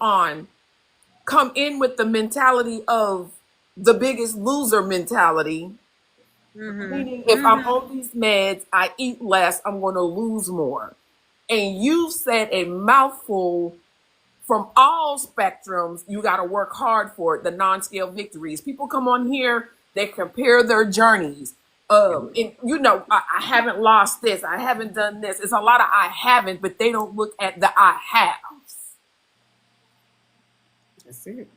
S1: come in with the mentality of the biggest loser mentality. Meaning, if I'm on these meds, I eat less, I'm going to lose more. And you said a mouthful. From all spectrums, you got to work hard for it. The non-scale victories. People come on here, they compare their journeys. And I haven't lost this. I haven't done this. It's a lot of I haven't, but they don't look at the I have.
S2: That's it.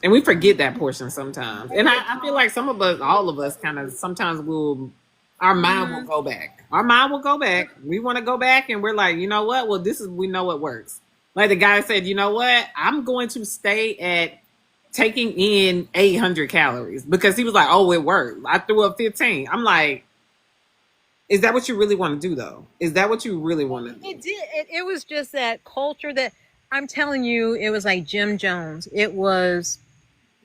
S2: And we forget that portion sometimes. And I feel like some of us, all of us, kind of sometimes our mind will go back. Our mind will go back. We want to go back, and we're like, you know what? Well, we know what works. Like the guy said, you know what? I'm going to stay at taking in 800 calories because he was like, oh, it worked. I threw up 15. I'm like, is that what you really want to do, though? Is that what you really want to do?
S4: It did. It was just that culture that I'm telling you, it was like Jim Jones. It was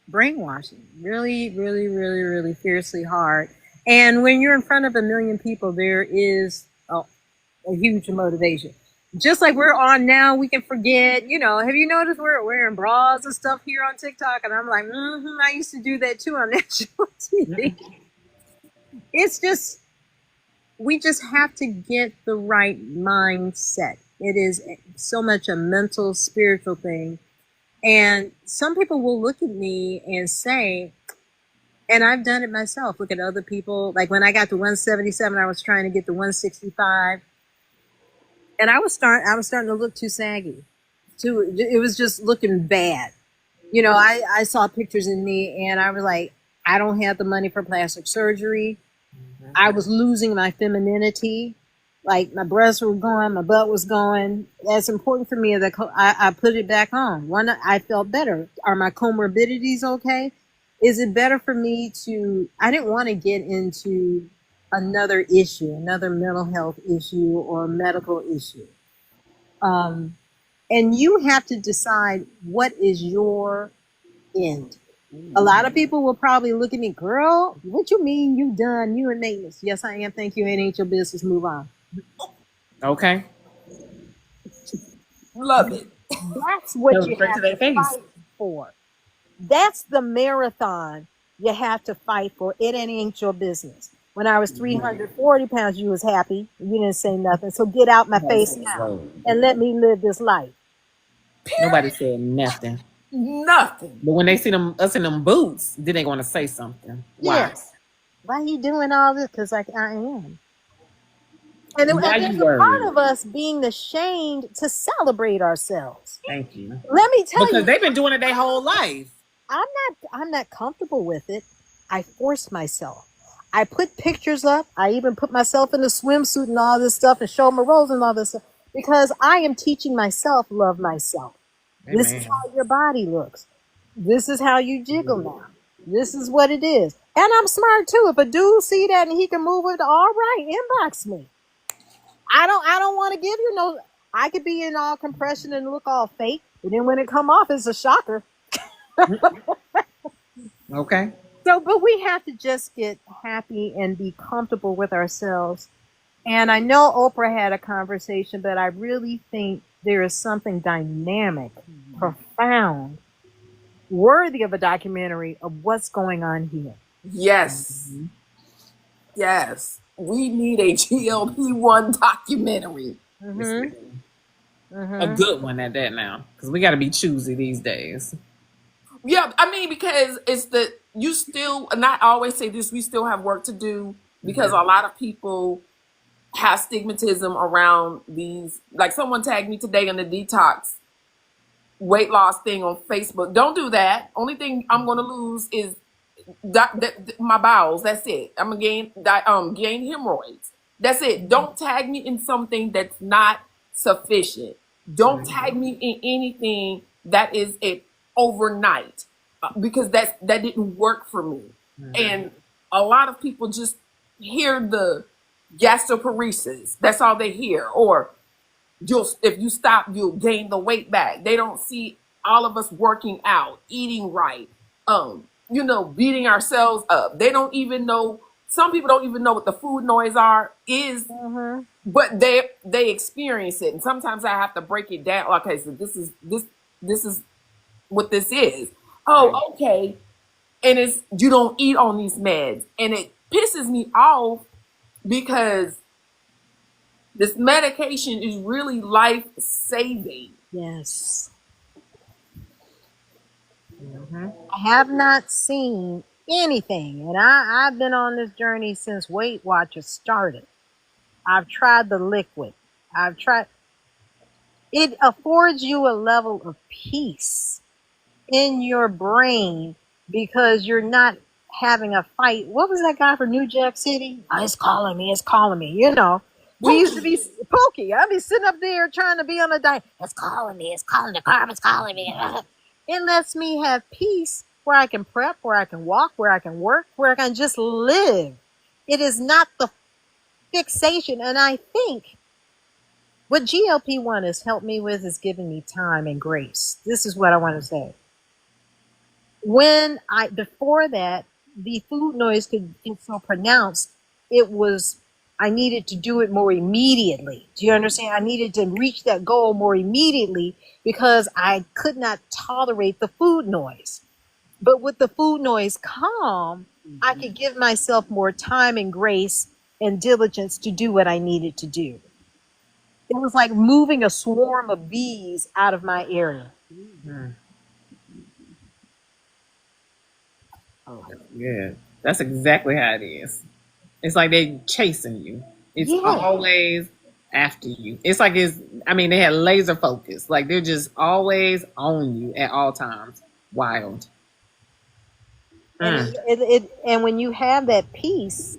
S4: brainwashing. Really, really, really, really fiercely hard. And when you're in front of a million people, there is a huge motivation. Just like we're on now, we can forget, have you noticed we're wearing bras and stuff here on TikTok? And I'm like, I used to do that too on national TV. It's just, we just have to get the right mindset. It is so much a mental, spiritual thing. And some people will look at me and say, and I've done it myself. Look at other people. Like when I got to 177, I was trying to get to 165. And I was starting to look too saggy. It was just looking bad. I saw pictures in me and I was like, I don't have the money for plastic surgery. I was losing my femininity. Like my breasts were going, my butt was going. That's important for me that I put it back on. One, I felt better. Are my comorbidities okay? Is it better for me I didn't want to get into another issue, another mental health issue or medical issue. And you have to decide what is your end. A lot of people will probably look at me, girl, what you mean you done? You in maintenance. Yes, I am. Thank you. It ain't your business. Move on.
S2: Okay.
S1: Love it.
S4: That's what you have to fight for. That's the marathon you have to fight for. It ain't your business. When I was 340 pounds, you was happy. You didn't say nothing. So get out my face now and let me live this life.
S2: Nobody said nothing.
S1: Nothing.
S2: But when they see us in them boots, then they want to say something. Why?
S4: Yes. Why are you doing all this? Because I am. And
S2: Now
S4: there's
S2: you
S4: a part
S2: worried.
S4: of us being ashamed to celebrate ourselves.
S2: Thank you.
S4: Let me tell
S2: Because
S4: you,
S2: they've been doing it their whole life.
S4: I'm not comfortable with it. I force myself. I put pictures up. I even put myself in a swimsuit and all this stuff and show my rolls and all this stuff because I am teaching myself love myself. This is
S2: Amen.
S4: how your body looks. This is how you jiggle now. This is what it is. And I'm smart too. If a dude see that and he can move it, all right, inbox me. I don't want to give you no. I could be in all compression and look all fake, but then when it come off, it's a shocker.
S2: Okay.
S4: So, but we have to just get happy and be comfortable with ourselves. And I know Oprah had a conversation, but I really think there is something dynamic, profound, worthy of a documentary of what's going on here.
S1: Yes. Yes. We need a GLP-1 documentary.
S2: Yes, we
S4: Mm-hmm.
S2: do. A
S4: Mm-hmm.
S2: good one at that now. Because we got to be choosy these days.
S1: Yeah, I mean, because it's the you still, and I always say this, we still have work to do because a lot of people have stigmatism around these. Like someone tagged me today in the detox weight loss thing on Facebook. Don't do that. Only thing I'm going to lose is my bowels. That's it. I'm gonna gain hemorrhoids. That's it. Don't tag me in something that's not sufficient. Don't tag me in anything that is it overnight because that didn't work for me. And a lot of people just hear the gastroparesis. That's all they hear. Or you'll if you stop, you'll gain the weight back. They don't see all of us working out, eating right, beating ourselves up. They don't even know. Some people don't even know what the food noise is,
S4: Mm-hmm.
S1: but they experience it. And sometimes I have to break it down. Okay, so this is what this is.
S2: Right.
S1: Oh, okay. And it's you don't eat on these meds, and it pisses me off because this medication is really life saving.
S4: Yes.
S2: Mm-hmm.
S4: I have not seen anything, and I've been on this journey since Weight Watchers started. I've tried the liquid. I've tried. It affords you a level of peace in your brain because you're not having a fight. What was that guy from New Jack City? Oh, it's calling me. It's calling me. We used to
S1: Pookie.
S4: be pokey. I'd be sitting up there trying to be on a diet. It's calling me. It's calling the carb. It's calling me. It lets me have peace where I can prep, where I can walk, where I can work, where I can just live. It is not the fixation. And I think what GLP-1 has helped me with is giving me time and grace. This is what I want to say. Before that, the food noise could get so pronounced, I needed to do it more immediately. Do you understand? I needed to reach that goal more immediately because I could not tolerate the food noise. But with the food noise calm, I could give myself more time and grace and diligence to do what I needed to do. It was like moving a swarm of bees out of my area.
S2: Oh, that's good. That's exactly how it is. It's like they chasing you. It's
S4: Yeah.
S2: always after you. It's like they had laser focus. Like they're just always on you at all times. Wild.
S4: And
S2: Mm.
S4: and when you have that peace,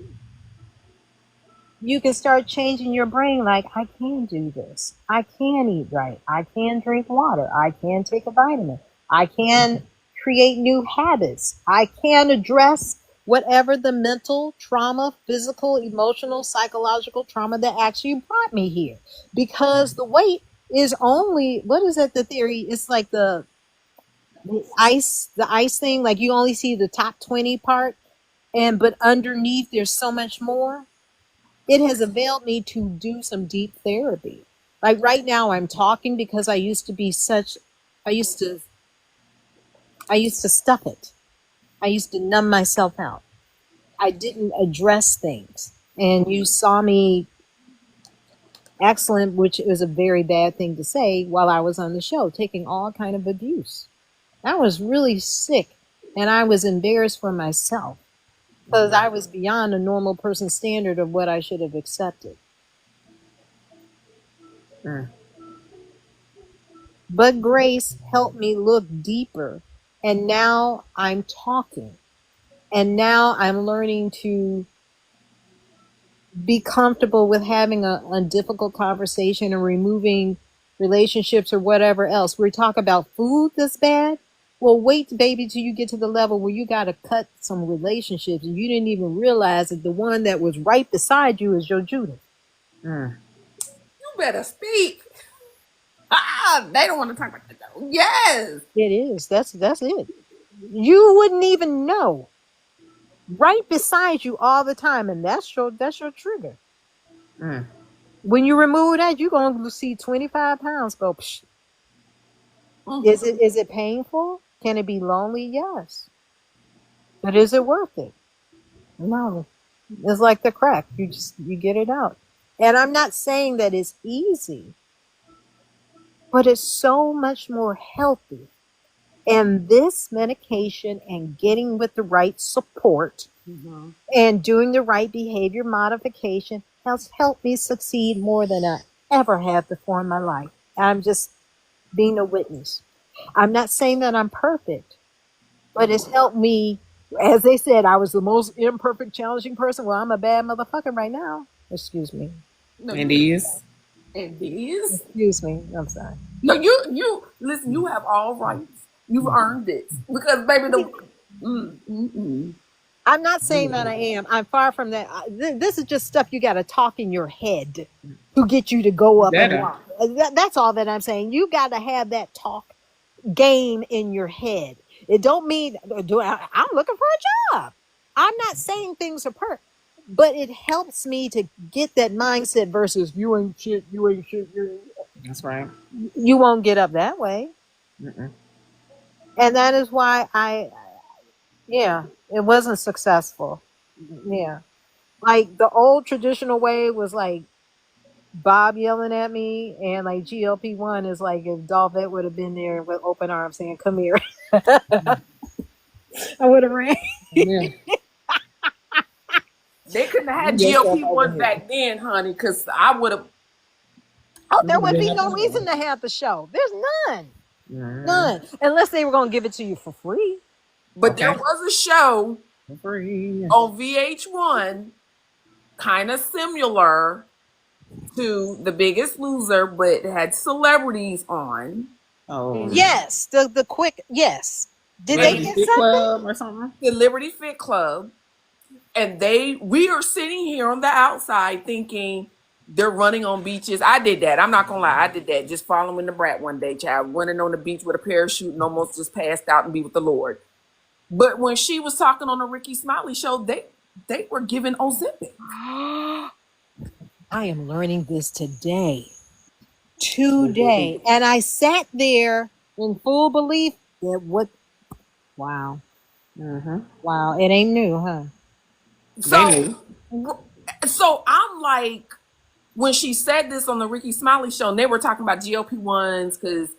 S4: you can start changing your brain like, I can do this. I can eat right. I can drink water. I can take a vitamin. I can create new habits. I can address whatever the mental trauma, physical, emotional, psychological trauma that actually brought me here. Because the weight is only, what is that, the theory? It's like the ice thing, like you only see the top 20 part, but underneath there's so much more. It has availed me to do some deep therapy. Like right now I'm talking because I used to I used to stuff it. I used to numb myself out. I didn't address things. And you saw me excellent, which is a very bad thing to say, while I was on the show, taking all kind of abuse. I was really sick, and I was embarrassed for myself because I was beyond a normal person's standard of what I should have accepted.
S2: Mm.
S4: But grace helped me look deeper, and now I'm talking, and now I'm learning to be comfortable with having a difficult conversation and removing relationships or whatever else. We talk about food that's bad. Well, wait, baby, till you get to the level where you got to cut some relationships and you didn't even realize that the one that was right beside you is your Judas.
S2: Mm.
S1: You better speak. Ah, they don't want to talk about that though. Yes.
S4: It is. That's it. You wouldn't even know. Right beside you all the time, and that's your trigger.
S2: Mm.
S4: When you remove that, you're gonna see 25 pounds go. Psh. Is it painful? Can it be lonely? Yes. But is it worth it? No. It's like the crack. You get it out. And I'm not saying that it's easy, but it's so much more healthy. And this medication and getting with the right support and doing the right behavior modification has helped me succeed more than I ever have before in my life. I'm just being a witness. I'm not saying that I'm perfect, but it's helped me. As they said, I was the most imperfect, challenging person. Well, I'm a bad motherfucker right now. Excuse me.
S1: No,
S2: And
S1: you.
S2: these.
S1: And these.
S4: Excuse me. I'm sorry.
S1: No, you listen. You have all rights. You've earned it because, baby,
S4: I'm not saying that I am. I'm far from that. This is just stuff you got to talk in your head to get you to go up and
S2: Better.
S4: walk. That's all that I'm saying. You got to have that talk game in your head. It don't mean I'm looking for a job. I'm not saying things are perfect, but it helps me to get that mindset versus you ain't shit, you ain't shit.
S2: That's right.
S4: You won't get up that way.
S2: Mm-mm.
S4: And that is why yeah, it wasn't successful. Yeah. Like the old traditional way was like Bob yelling at me, and like GLP-1 is like if Dolph Ed would have been there with open arms saying, "Come here," I would have ran.
S2: Yeah.
S1: they couldn't have had
S2: Bring yourself over
S1: GLP-1s
S2: here.
S1: back then, honey, because I would have.
S4: Oh,
S2: You
S4: there
S2: would have
S4: would
S2: been
S4: be
S2: up
S4: no
S2: in there.
S4: reason to have the show. There's none,
S2: Mm.
S4: none, unless they were going to give it to you for free.
S1: But there
S2: Okay.
S1: was a show
S2: For free.
S1: on VH1, kind of similar to The Biggest Loser, but it had celebrities on.
S2: Oh.
S4: Yes, the quick yes. Did they
S2: Celebrity
S4: get
S2: Fit
S4: something?
S2: Club or something?
S1: The Liberty Fit Club, and we are sitting here on the outside thinking they're running on beaches. I did that. I'm not gonna lie, I did that. Just following the brat one day, child, running on the beach with a parachute and almost just passed out and be with the Lord. But when she was talking on the Ricky Smiley show, they were giving Ozempic.
S4: I am learning this today, and I sat there in full belief that what. Wow,
S2: Mm-hmm.
S4: wow, it ain't new, huh?
S2: They
S1: So,
S2: knew.
S1: so I'm like, when she said this on the Ricky Smiley show, and they were talking about GLP-1s because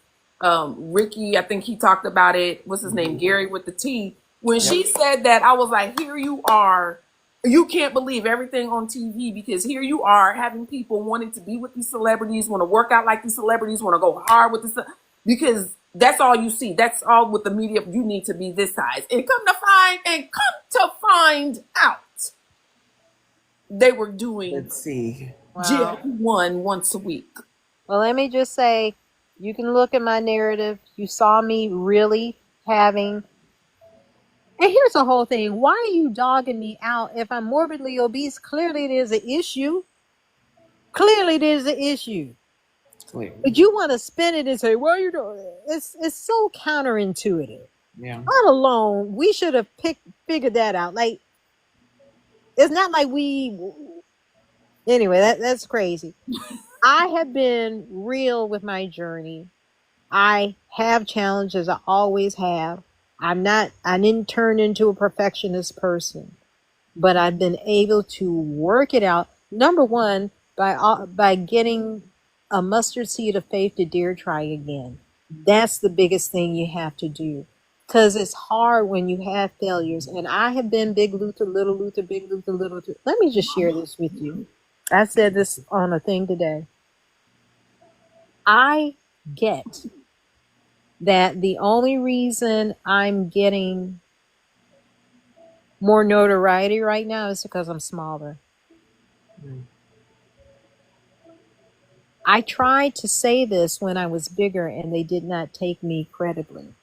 S1: Ricky, I think he talked about it. What's his name? Gary with the T. When
S2: Yep.
S1: she said that, I was like, here you are. You can't believe everything on TV because here you are having people wanting to be with these celebrities, want to work out like these celebrities, want to go hard with this because that's all you see. That's all with the media. You need to be this size. And come to find out, they were doing
S2: Let's see.
S4: Wow.
S1: GLP-1 once a week.
S4: Well, let me just say, you can look at my narrative. You saw me really having. And here's the whole thing. Why are you dogging me out if I'm morbidly obese? Clearly, there's an issue. Clearly, there's an issue.
S2: Clear.
S4: But you want to spin it and say, "Well, you doing?" It's so counterintuitive.
S2: Yeah.
S4: Let alone we should have figured that out. Like it's not like we. Anyway, that's crazy. I have been real with my journey. I have challenges. I always have. I didn't turn into a perfectionist person, but I've been able to work it out. Number one, by getting a mustard seed of faith to dare try again. That's the biggest thing you have to do. because it's hard when you have failures. And I have been Big Luther, Little Luther, Big Luther, Little Luther. Let me just share this with you. I said this on a thing today. I get that the only reason I'm getting more notoriety right now is because I'm smaller. I tried to say this when I was bigger and they did not take me credibly.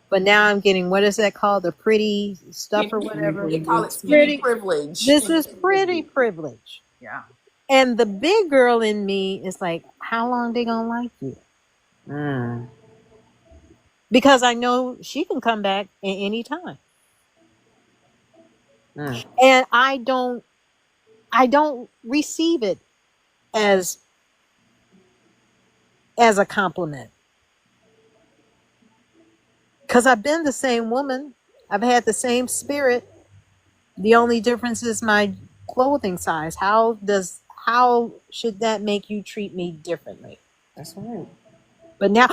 S4: But now I'm getting, what is that called? The pretty stuff or whatever?
S1: They call it skinny
S4: Pretty.
S1: privilege.
S4: This is pretty privilege.
S1: Yeah.
S4: And the big girl in me is like, how long they gonna like you?
S2: Mm.
S4: Because I know she can come back at any time.
S2: Mm.
S4: And I don't receive it as a compliment. Because I've been the same woman. I've had the same spirit. The only difference is my clothing size. How should that make you treat me differently?
S2: That's right.
S4: But now,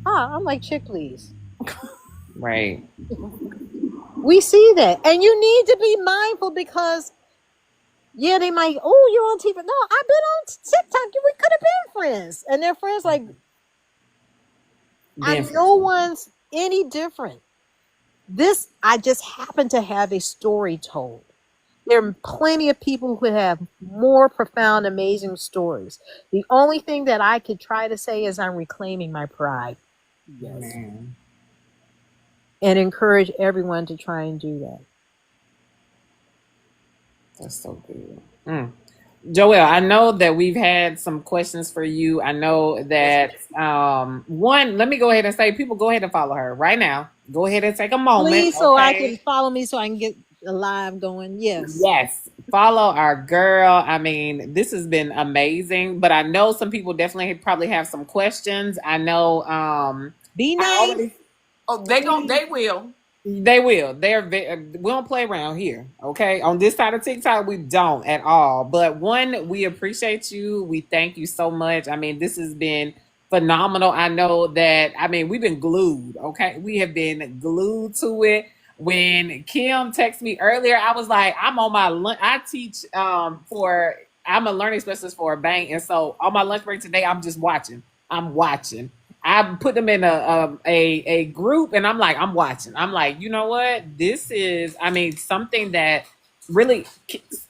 S4: I'm like, chick, please.
S2: Right.
S4: We see that. And you need to be mindful because, yeah, they might, oh, you're on TV. No, I've been on TikTok. We could have been friends. And their friends like, I'm no one's any different. This, I just happen to have a story told. There are plenty of people who have more profound, amazing stories. The only thing that I could try to say is I'm reclaiming my pride.
S1: Yes.
S2: Man.
S4: And encourage everyone to try and do that.
S2: That's so good. Joelle, I know that we've had some questions for you. I know that one, let me go ahead and say, people go ahead and follow her right now. Go ahead and take a moment.
S4: Please, so I can follow me so I can get a live going. Yes.
S2: Yes. Follow our girl. I mean, this has been amazing, but I know some people definitely probably have some questions. I know
S4: Be nice.
S1: Oh, they will.
S2: They will. We don't play around here, okay? On this side of TikTok, we don't at all. But one, we appreciate you. We thank you so much. I mean, this has been phenomenal. I know that, I mean, we've been glued, okay? We have been glued to it. When Kim texted me earlier, I was like, I'm on my lunch. I teach I'm a learning specialist for a bank. And so on my lunch break today, I'm just watching. I'm watching. I put them in a group and I'm like, I'm watching. I'm like, you know what? This is, I mean, something that really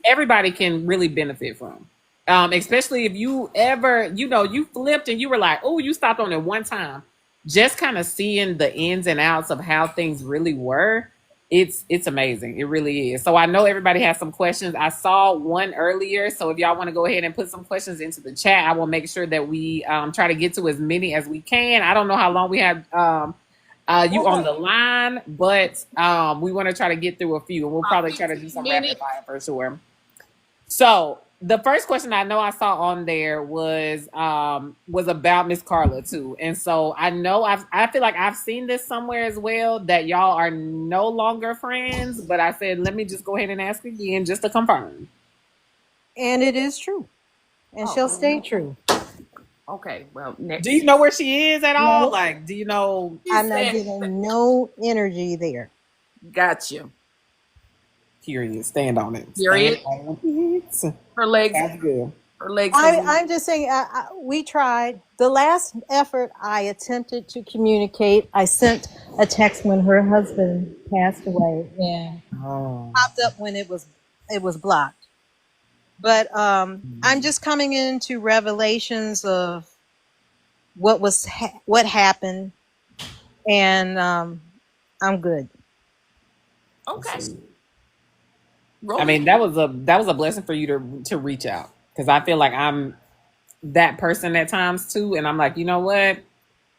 S2: everybody can really benefit from. Especially if you ever, you flipped and you were like, oh, you stopped on it one time. Just kind of seeing the ins and outs of how things really were. It's amazing. It really is. So I know everybody has some questions. I saw one earlier. So if y'all want to go ahead and put some questions into the chat, I will make sure that we try to get to as many as we can. I don't know how long we have you on the line, but we want to try to get through a few, and we'll probably try to do some rapid fire for sure. So the first question I know I saw on there was about Miss Carla too, and so I know I feel like I've seen this somewhere as well that y'all are no longer friends. But I said let me just go ahead and ask again just to confirm.
S4: And it is true, and she'll stay true.
S1: Okay, well, next.
S2: Do you know where she is at all? Like, do you know?
S4: I'm not getting no energy there.
S1: Got you.
S2: Period. Stand on it.
S1: Period. Her legs.
S2: That's good.
S1: Her legs.
S4: I'm just saying, we tried. The last effort I attempted to communicate, I sent a text when her husband passed away and popped up when it was blocked. But I'm just coming into revelations of what happened, and I'm good.
S1: Okay.
S2: I mean, that was a blessing for you to reach out, because I feel like I'm that person at times too, and I'm like, you know what?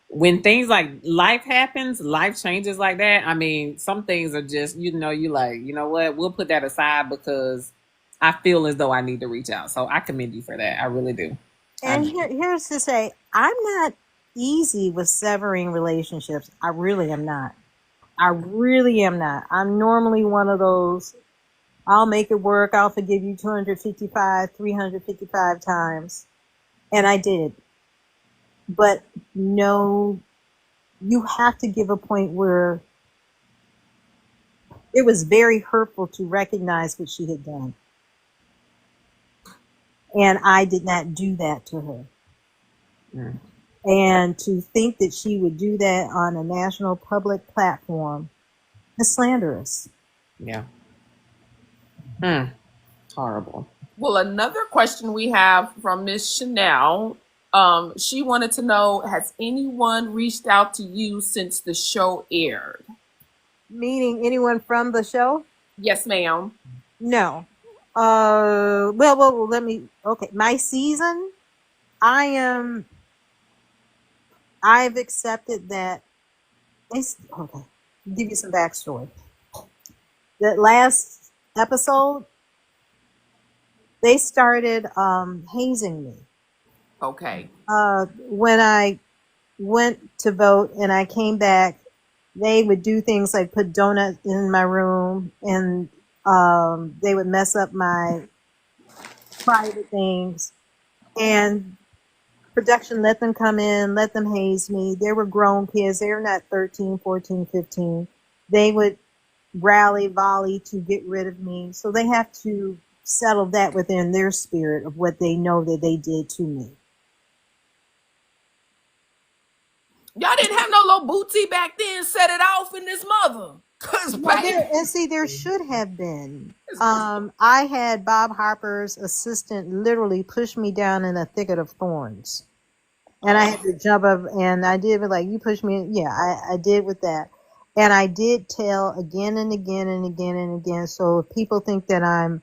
S2: When things like life happens, life changes like that. I mean, some things are just, you like, you know what? We'll put that aside because I feel as though I need to reach out. So I commend you for that. I really do.
S4: And here's to say, I'm not easy with severing relationships. I really am not. I'm normally one of those, I'll make it work. I'll forgive you 355 times. And I did. But no you have to give a point where it was very hurtful to recognize what she had done. And I did not do that to her.
S2: Mm.
S4: And to think that she would do that on a national public platform is slanderous.
S2: Yeah. Horrible.
S1: Well, another question we have from Miss Chanel. She wanted to know, has anyone reached out to you since the show aired?
S4: Meaning anyone from the show?
S1: Yes, ma'am.
S4: No. Let me, okay. My season, I've accepted that, okay, give you some backstory. That last episode, they started hazing me.
S1: Okay.
S4: When I went to vote and I came back, they would do things like put donuts in my room, and they would mess up my private things. And production let them come in, let them haze me. They were grown kids. They were not 13, 14, 15. They would rally, volley to get rid of me. So they have to settle that within their spirit of what they know that they did to me.
S1: Y'all didn't have no little booty back then. Set it off in this mother. Cause
S4: Well,
S1: baby,
S4: there should have been. I had Bob Harper's assistant literally push me down in a thicket of thorns. And I had to jump up, and I did, but like, you pushed me. Yeah, I did with that. And I did tell again and again and again and again. So if people think that I'm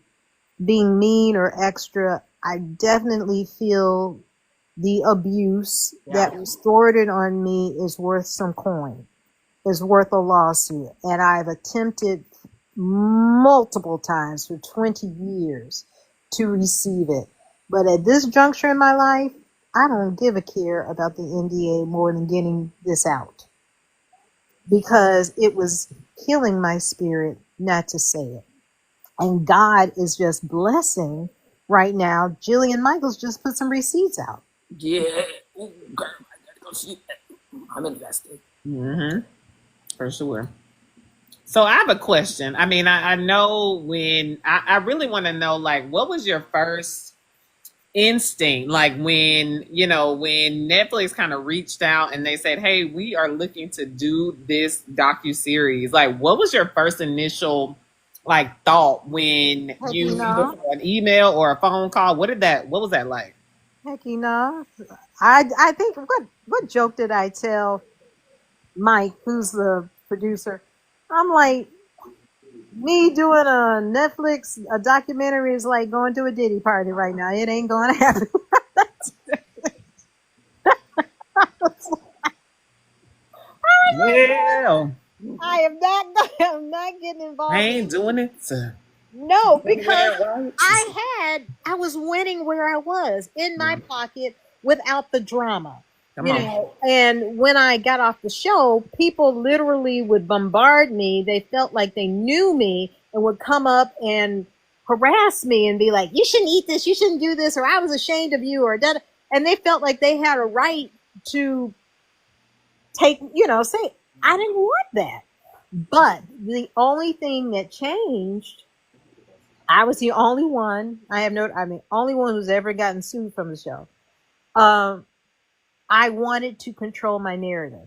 S4: being mean or extra, I definitely feel the abuse that was stored on me is worth some coin, is worth a lawsuit. And I've attempted multiple times for 20 years to receive it. But at this juncture in my life, I don't give a care about the NDA more than getting this out, because it was killing my spirit not to say it. And God is just blessing right now. Jillian Michaels just put some receipts out.
S1: yeah. Ooh, girl, I gotta go see that. I'm invested.
S2: Mm-hmm. For sure. So I have a question. I mean, I know when I really want to know, like, what was your first instinct, like when when Netflix kind of reached out and they said, hey, we are looking to do this docu-series, like what was your first initial like thought when
S4: Heck,
S2: you either saw an email or a phone call? What was that like?
S4: Heck, I think, what joke did I tell Mike, who's the producer? I'm like, me doing a Netflix a documentary is like going to a Diddy party right now. It ain't going to happen.
S2: Well,
S4: I'm not getting
S2: I
S4: involved.
S2: ain't doing it.
S4: No, because I was winning where I was in my pocket without the drama.
S2: Come on.
S4: And when I got off the show, people literally would bombard me. They felt like they knew me and would come up and harass me and be like, you shouldn't eat this, you shouldn't do this, or I was ashamed of you, or that. And they felt like they had a right to say, I didn't want that. But the only thing that changed, I was the only one. Only one who's ever gotten sued from the show. I wanted to control my narrative.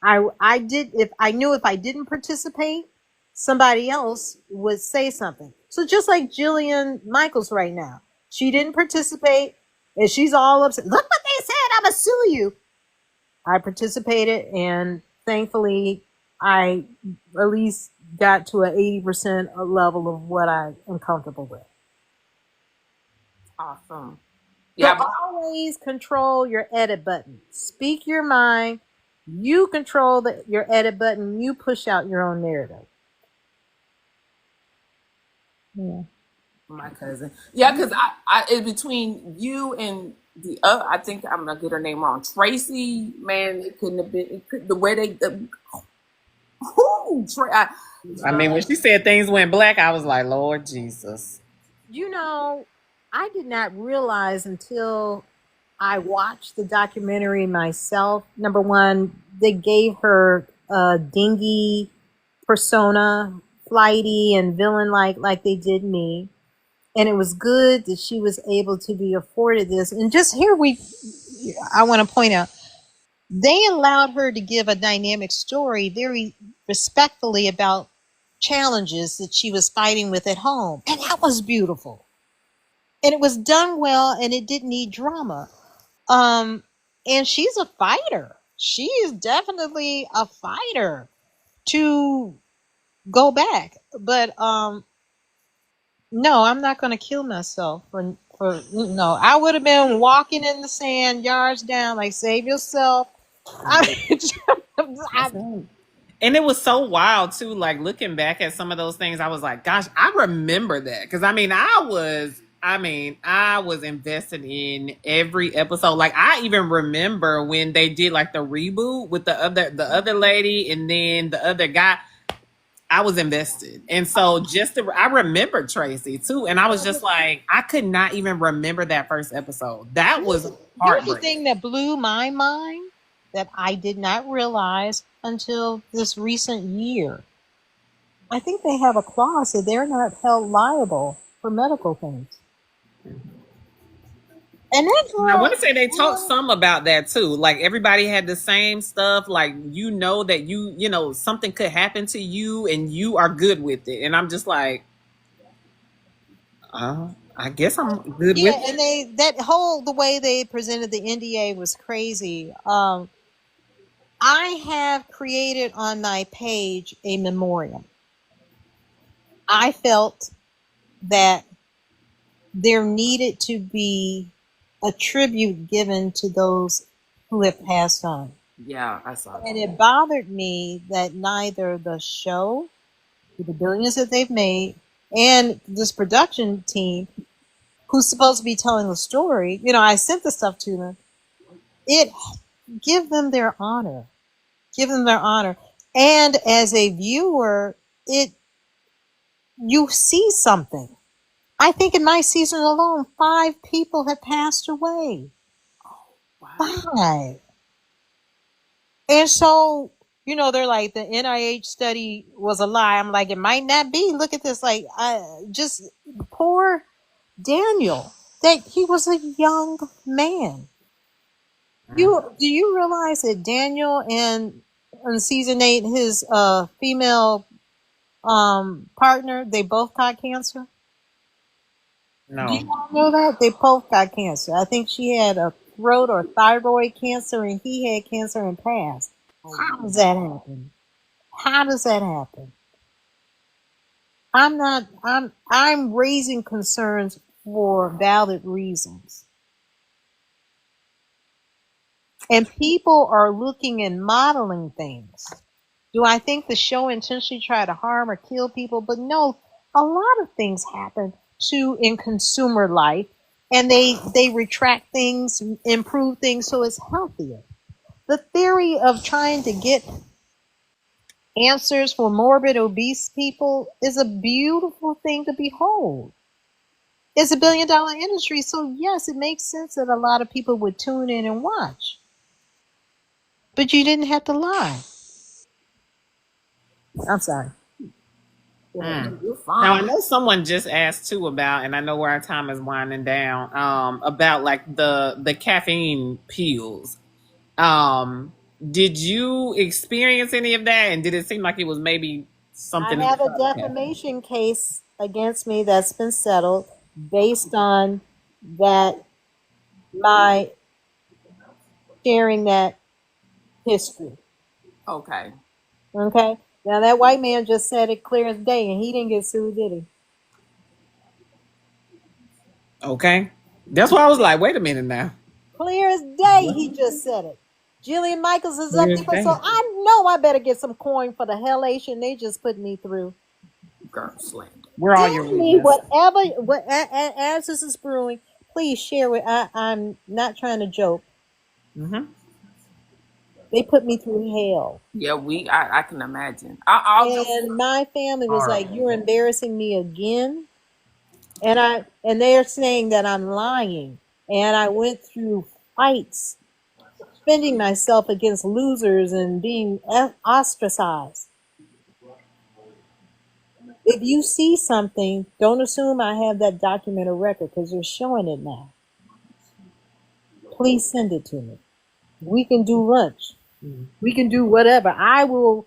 S4: I did. If I knew if I didn't participate, somebody else would say something. So just like Jillian Michaels right now, she didn't participate, and she's all upset. Look what they said. I'm gonna sue you. I participated, and thankfully, I at least got to an 80% level of what I am comfortable with.
S1: Awesome.
S4: Yeah, so always control your edit button. Speak your mind. You control your edit button. You push out your own narrative.
S1: Yeah. My cousin. Yeah, because I in between you and the other, I think I'm gonna get her name wrong. Tracy, man, it couldn't have been. The way they.
S2: I mean, when she said things went black, I was like, Lord Jesus.
S4: I did not realize until I watched the documentary myself. Number one, they gave her a dingy persona, flighty and villain like they did me. And it was good that she was able to be afforded this. And just here I want to point out, they allowed her to give a dynamic story very respectfully about challenges that she was fighting with at home. And that was beautiful. And it was done well and it didn't need drama. And she's a fighter. She is definitely a fighter to go back. But no, I'm not going to kill myself for no. I would have been walking in the sand, yards down, like save yourself. I,
S2: And it was so wild too. Like looking back at some of those things, I was like, "Gosh, I remember that." Because I was invested in every episode. Like I even remember when they did like the reboot with the other lady and then the other guy. I was invested, and so I remember Tracy too, and I was just like, I could not even remember that first episode. That was
S4: here's the
S2: heartbreaking.
S4: thing that blew my mind that I did not realize until this recent year. I think they have a clause that they're not held liable for medical things. And that
S2: I want
S4: girl,
S2: to say they talked some about that too. Like everybody had the same stuff. Like you know that you know something could happen to you and you are good with it. And I'm just like, I guess I'm good with
S4: yeah, and
S2: it.
S4: the way they presented the NDA was crazy. I have created on my page a memoriam. I felt that there needed to be a tribute given to those who have passed on.
S1: Yeah, I saw
S4: And
S1: that.
S4: it bothered me that neither the show, with the billions that they've made, and this production team, who's supposed to be telling the story, I sent the stuff to them. Give them their honor. Give them their honor. And as a viewer, you see something. I think in my season alone, 5 people have passed away.
S1: Wow.
S4: 5. And so, they're like, the NIH study was a lie. I'm like, it might not be. Look at this. Like, just poor Daniel, that he was a young man. Do you realize that Daniel and in season 8, his female partner, they both got cancer? Do you
S2: No,
S4: all know that? They both got cancer. I think she had a throat or thyroid cancer and he had cancer and passed. How does that happen? How does that happen? I'm raising concerns for valid reasons. And people are looking and modeling things. Do I think the show intentionally tried to harm or kill people? But no, a lot of things happen in consumer life, and they retract things, improve things so it's healthier. The theory of trying to get answers for morbid obese people is a beautiful thing to behold. It's a billion-dollar industry, so yes, it makes sense that a lot of people would tune in and watch. But you didn't have to lie. I'm sorry.
S1: You're
S2: now I
S1: fine.
S2: know someone just asked too about, and I know where our time is winding down. About like the caffeine pills. Um, did you experience any of that? And did it seem like it was maybe
S4: I
S2: something
S4: have a
S2: inside the caffeine?
S4: defamation case against me that's been settled based on that my sharing that history.
S1: Okay.
S4: Okay. Now that white man just said it clear as day, and he didn't get sued, did he?
S2: Okay, that's why I was like, wait a minute now.
S4: Clear as day, he just said it. Jillian Michaels is up there, so
S2: Thursday.
S4: I know I better get some coin for the hellation they just put me through.
S1: Girl slander.
S2: We're all your
S4: Tell me
S2: witness.
S4: as this is brewing, please share with. I'm not trying to joke.
S2: Mm-hmm.
S4: They put me through hell.
S1: Yeah, I can imagine. I'll just
S4: And my family was like,
S2: Horrible.
S4: "You're embarrassing me again," and they're saying that I'm lying. And I went through fights, defending myself against losers and being ostracized. If you see something, don't assume I have that document or record because you're showing it now. Please send it to me. We can do lunch. We can do whatever. I will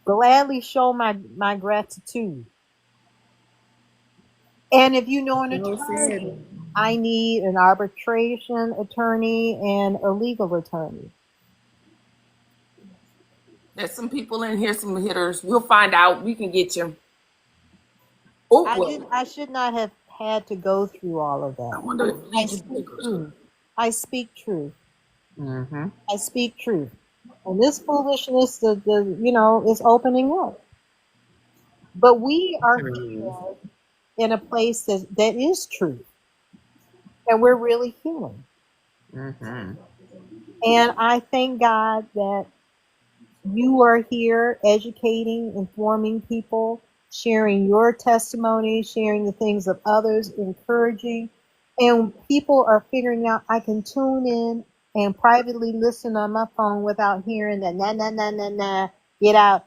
S4: gladly show my gratitude. And if you know an
S2: So said.
S4: attorney, I need an arbitration attorney and a legal attorney.
S1: There's some people in here, some hitters. We'll find out. We can get you. Oh well.
S4: I should not have had to go through all of
S1: I
S4: that.
S1: wonder if
S4: I
S1: Legion
S4: speak
S1: stickers.
S4: truth. I speak truth.
S2: Mm-hmm.
S4: I speak truth. And this foolishness, is opening up. But we are here in a place that is truth. And we're really healing.
S2: Mm-hmm.
S4: And I thank God that you are here educating, informing people, sharing your testimony, sharing the things of others, encouraging. And people are figuring out I can tune in and privately listen on my phone without hearing that nah, nah, nah, nah, nah, get out.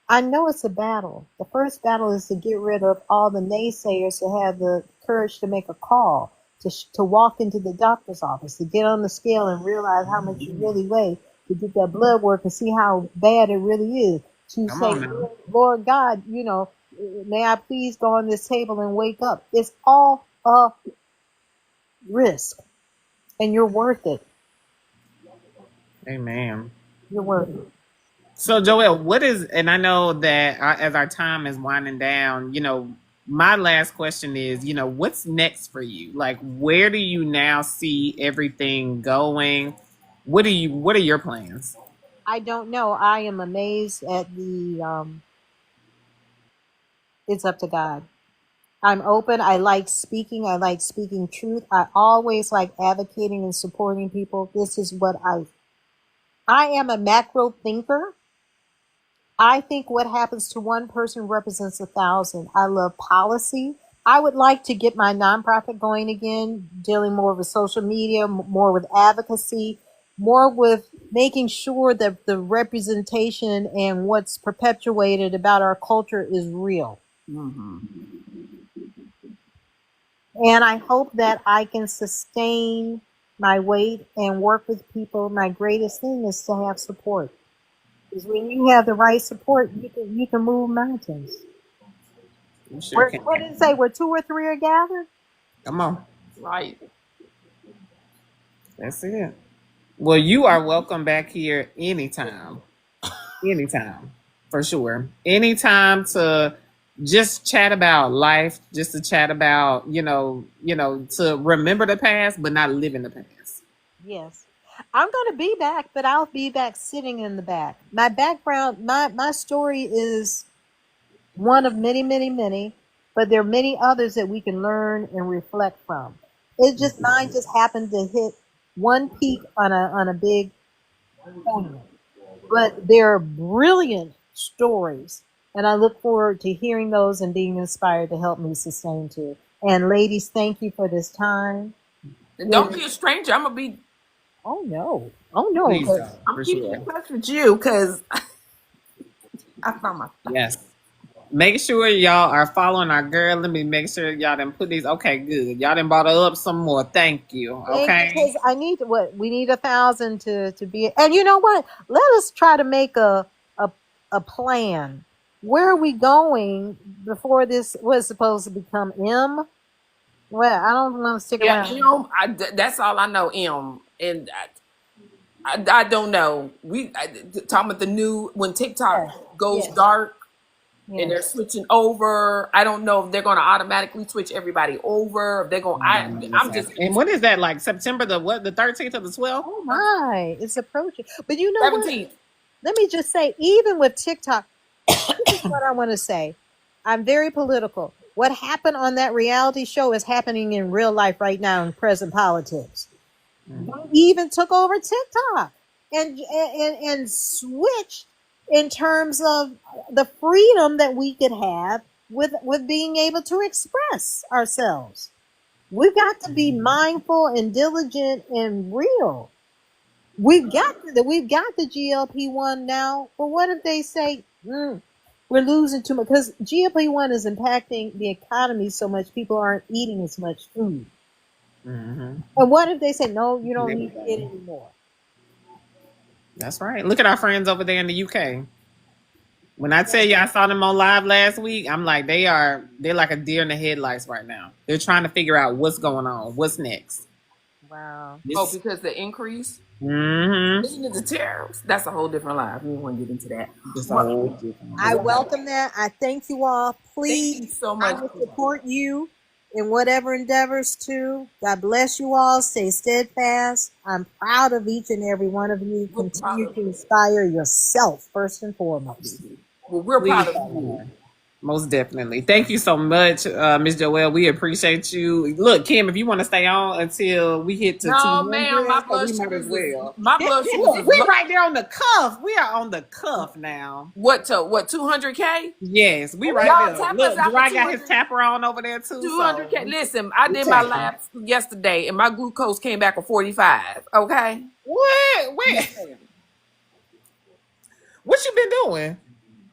S4: I know it's a battle. The first battle is to get rid of all the naysayers to have the courage to make a call, to walk into the doctor's office, to get on the scale and realize how much you really weigh, to get that blood work and see how bad it really is, to
S2: Come
S4: say,
S2: on now.
S4: Lord God, may I please go on this table and wake up. It's all a risk, and you're worth it.
S2: Amen.
S4: You're worth it.
S2: So, Joelle, what is, and I know that as our time is winding down, my last question is, what's next for you? Like, where do you now see everything going? What are your plans?
S4: I don't know. I am amazed at it's up to God. I'm open. I like speaking. I like speaking truth. I always like advocating and supporting people. This is what I am a macro thinker. I think what happens to one person represents 1,000. I love policy. I would like to get my nonprofit going again, dealing more with social media, more with advocacy, more with making sure that the representation and what's perpetuated about our culture is real.
S1: Mm-hmm.
S4: And I hope that I can sustain my weight and work with people. My greatest thing is to have support. Because when you have the right support, you can move mountains.
S2: You sure can.
S4: What did it say? Where two or three are gathered?
S2: Come on.
S1: Right.
S2: That's it. Well, you are welcome back here anytime. Anytime. For sure. Anytime to just chat about life, just to chat about, to remember the past, but not live in the past.
S4: Yes. I'm going to be back, but I'll be back sitting in the back. My background, my story is one of many, many, many, but there are many others that we can learn and reflect from. Mine just happened to hit one peak on a big podium. But they're brilliant stories, and I look forward to hearing those and being inspired to help me sustain too. And ladies, thank you for this time.
S1: And don't be a stranger. I'm gonna be.
S4: Oh no, oh no,
S2: Please don't,
S1: I'm
S2: for
S1: keeping
S2: sure.
S1: in touch with you because I found my stuff.
S2: Yes. Make sure y'all are following our girl. Let me make sure y'all didn't put these. Okay, good. Y'all done brought her up some more. Thank you.
S4: thank you,
S2: Okay.
S4: because I need what we need 1,000 to be. And you know what? Let us try to make a a plan. Where are we going before this was supposed to become M? Well, I don't want to stick
S1: Yeah,
S4: around.
S1: That's all I know. And I don't know. Talking about the new when TikTok
S4: Yes,
S1: goes
S4: yes,
S1: dark and they're
S4: yes.
S1: switching over. I don't know if they're going to automatically switch everybody over. If they're going,
S2: I don't know what's
S1: I'm just
S2: happening. And what is that like? September the what? The 13th or the 12th?
S4: Oh my, it's approaching. But you know what?
S1: 17th.
S4: Let me just say, even with TikTok, this is what I want to say. I'm very political. What happened on that reality show is happening in real life right now in present politics. They even took over TikTok and switched in terms of the freedom that we could have with being able to express ourselves. We've got to be mindful and diligent and real. We've got the GLP-1 now, but what if they say we're losing too much? Because GLP-1 is impacting the economy so much, people aren't eating as much food.
S2: Mm-hmm.
S4: And what if they say no, you don't need it anymore?
S2: That's right. Look at our friends over there in the UK. When I tell you I saw them on live last week, I'm like, they're like a deer in the headlights right now. They're trying to figure out what's going on, what's next.
S4: Wow.
S1: Oh,
S2: This,
S1: because the increase.
S2: mm-hmm.
S1: Isn't it the tariffs? That's a whole different life. We won't get into that.
S2: Just a
S1: Well,
S2: whole different.
S4: I welcome that. I thank you all.
S1: thank you
S4: Please,
S1: so
S4: I
S1: much.
S4: will support you in whatever endeavors too. God bless you all. Stay steadfast. I'm proud of each and every one of you.
S1: We're proud
S4: Continue
S1: of
S4: to
S1: you.
S4: inspire yourself first and foremost.
S1: Well, we're
S2: Please,
S1: proud of you.
S2: most definitely. Thank you so much, Miss Joelle. We appreciate you. Look, Kim, if you want to stay on until we hit to
S1: No, ma'am,
S2: 200, so we might as well.
S1: my blood sugars
S2: Look,
S1: is
S2: we
S1: low.
S2: right there on the cuff. We are on the cuff now.
S1: What 200K?
S2: Yes, we right
S1: Y'all
S2: there.
S1: tap us
S2: Look,
S1: out for
S2: Dry got his
S1: 200.
S2: tapper on over there too.
S1: 200K.
S2: So
S1: Listen, I
S2: we
S1: did my
S2: tapping.
S1: labs yesterday, and my glucose came back at 45. Okay.
S2: What? Wait.
S1: Yes, ma'am.
S2: What you been doing?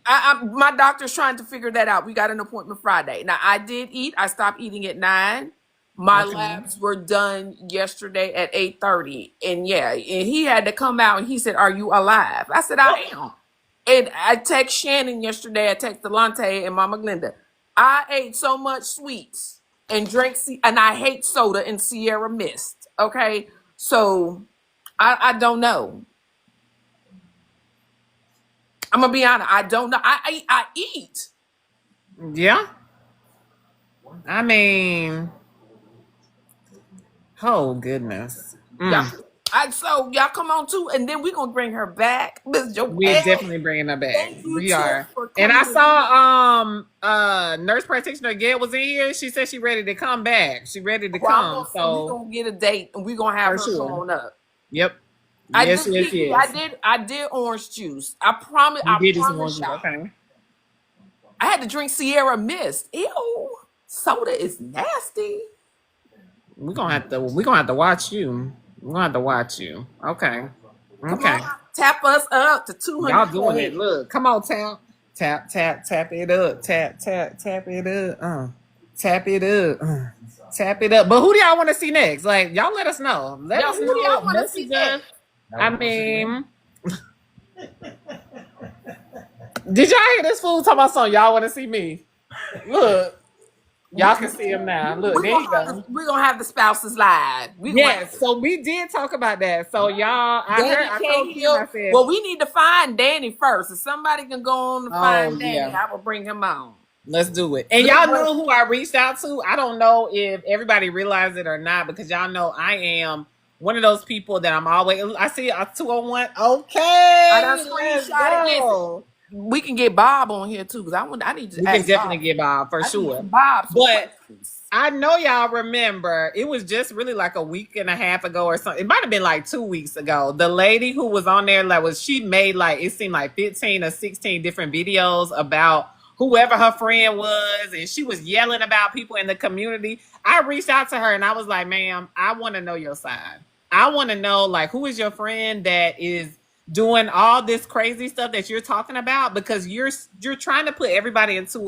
S1: My doctor's trying to figure that out. We got an appointment Friday. Now I did eat. I stopped eating at 9. My
S2: Okay.
S1: labs were done yesterday at 8:30, and yeah, and he had to come out and he said, "Are you alive?" I said, "I am." And I text Shannon yesterday. I text Delante and Mama Glenda. I ate so much sweets and and I hate soda and Sierra Mist. Okay, so I don't know. I'm gonna be honest. I don't know. I eat.
S2: Yeah. I mean, oh goodness.
S1: Yeah. So y'all come on too, and then we're gonna bring her back, Miss
S2: We're
S1: Joelle.
S2: definitely bringing her back.
S1: Thank you,
S2: We
S1: Tiff,
S2: are.
S1: for
S2: And
S1: coming.
S2: I saw nurse practitioner Gail was in here. She said she ready to come back. She ready to come.
S1: We're
S2: So
S1: gonna get a date, and we're gonna have
S2: for
S1: her come
S2: sure.
S1: on up.
S2: Yep.
S1: I
S2: Yes,
S1: did.
S2: yes, yes.
S1: I did orange juice. I promise.
S2: You
S1: I
S2: did this
S1: promise
S2: one.
S1: y'all.
S2: Okay.
S1: I had to drink Sierra Mist. Ew, soda is nasty.
S2: We're gonna have to watch you. We're gonna have to watch you. Okay.
S1: Come
S2: Okay.
S1: on, tap us up to
S2: Y'all doing it.
S1: 200K.
S2: Look, come on, tap. Tap, tap, tap it up. Tap, tap, tap it up. Tap it up. Tap it up. But who do y'all want to see next? Like, y'all let us know. Let
S1: Y'all,
S2: us
S1: who do y'all
S2: know.
S1: want to see
S2: Message us.
S1: next?
S2: I mean, did y'all hear this fool talking about something? Y'all want to see me? Look, y'all can see him now. Look, there you go.
S1: We're gonna have the spouses live.
S2: Yes, so we did talk about that. So y'all, I told Kim, I said,
S1: Well, we need to find Danny first. If somebody can go on to find Danny,
S2: yeah.
S1: I will bring him on.
S2: Let's do it. And y'all know who I reached out to. I don't know if everybody realized it or not, because y'all know I am one of those people that I'm always. I see a 201. Okay,
S1: I done
S2: let's
S1: screenshot it.
S2: go.
S1: We can get Bob on here too, because I need to
S2: We
S1: ask
S2: can definitely
S1: Bob.
S2: get Bob for
S1: I need
S2: sure.
S1: Bob some
S2: But
S1: questions.
S2: I know y'all remember, it was just really like a week and a half ago or something. It might have been like 2 weeks ago. The lady who was on there, she made like, it seemed like 15 or 16 different videos about whoever her friend was. And she was yelling about people in the community. I reached out to her and I was like, ma'am, I want to know your side. I want to know, like, who is your friend that is doing all this crazy stuff that you're talking about, because you're trying to put everybody into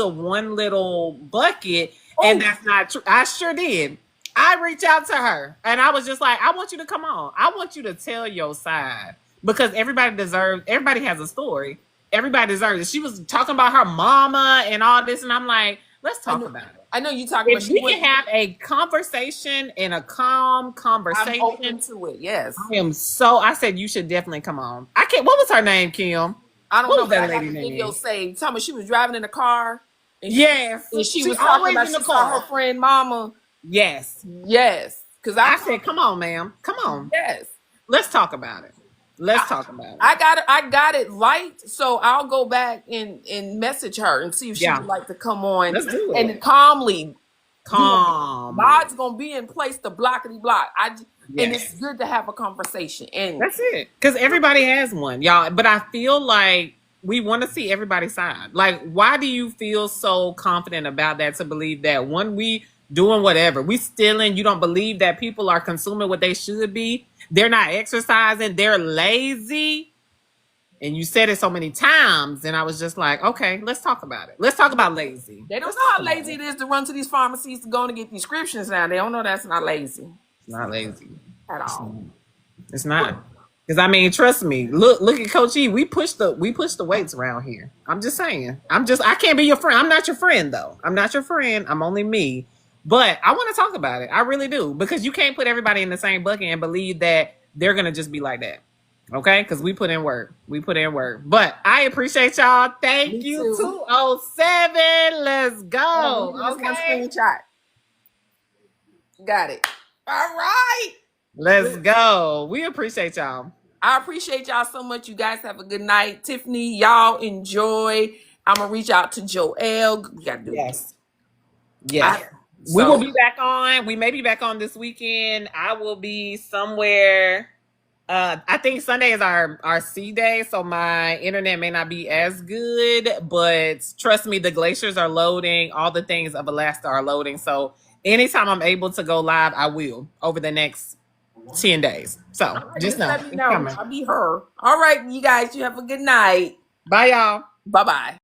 S2: one little bucket. And that's not true. I sure did. I reached out to her and I was just like, I want you to come on. I want you to tell your side, because everybody has a story. Everybody deserves it. She was talking about her mama and all this, and I'm like, let's talk about it.
S1: I know you talking about.
S2: If we can have a conversation and a calm conversation,
S1: I'm open to it. Yes,
S2: I said you should definitely come on. I can't. What was her name, Kim?
S1: I don't
S2: What
S1: know.
S2: was that
S1: I got
S2: lady
S1: the
S2: name?
S1: video saved. Tell me she was driving in a car. And
S2: Yes,
S1: and she was
S2: always
S1: talking about
S2: in the
S1: she saw
S2: car.
S1: her friend mama.
S2: Yes,
S1: Yes, because
S2: I said, come on, ma'am, come on.
S1: Yes,
S2: Let's talk about it. Talk about it.
S1: I got it right, so I'll go back and message her and see if she would like to come on.
S2: Let's do it.
S1: And calmly.
S2: Calm.
S1: God's gonna be in place to blockity block. And it's good to have a conversation. And
S2: that's it, because everybody has one, y'all. But I feel like we want to see everybody's side. Like, why do you feel so confident about that, to believe that when we doing whatever. We stealing. You don't believe that people are consuming what they should be. They're not exercising. They're lazy. And you said it so many times, and I was just like, okay, let's talk about it. Let's talk about lazy.
S1: They don't know how lazy it is to run to these pharmacies to go and get these prescriptions now. They don't know that's not lazy
S2: It's not lazy
S1: at all.
S2: It's not. Because I mean, trust me. Look at Coach E. We push the weights around here. I'm just saying. I can't be your friend. I'm not your friend though. I'm not your friend. I'm only me. But I want to talk about it. I really do. Because you can't put everybody in the same bucket and believe that they're gonna just be like that. Okay? Because we put in work. We put in work. But I appreciate y'all. Thank
S1: Me
S2: you.
S1: too.
S2: 207. Let's go.
S1: That's my
S2: Okay.
S1: screenshot. Got it. All right.
S2: Let's go. We appreciate y'all.
S1: I appreciate y'all so much. You guys have a good night. Tiffany, y'all enjoy. I'm going to reach out to Joelle. We got to do
S2: Yes. Yes. We will be back on. We may be back on this weekend. I will be somewhere. I think Sunday is our C day, so my internet may not be as good, but trust me, the glaciers are loading. All the things of Alaska are loading. So anytime I'm able to go live, I will over the next 10 days. So
S1: right,
S2: just know.
S1: let me know. I'll be her. All right, you guys, you have a good night.
S2: Bye, y'all.
S1: Bye-bye.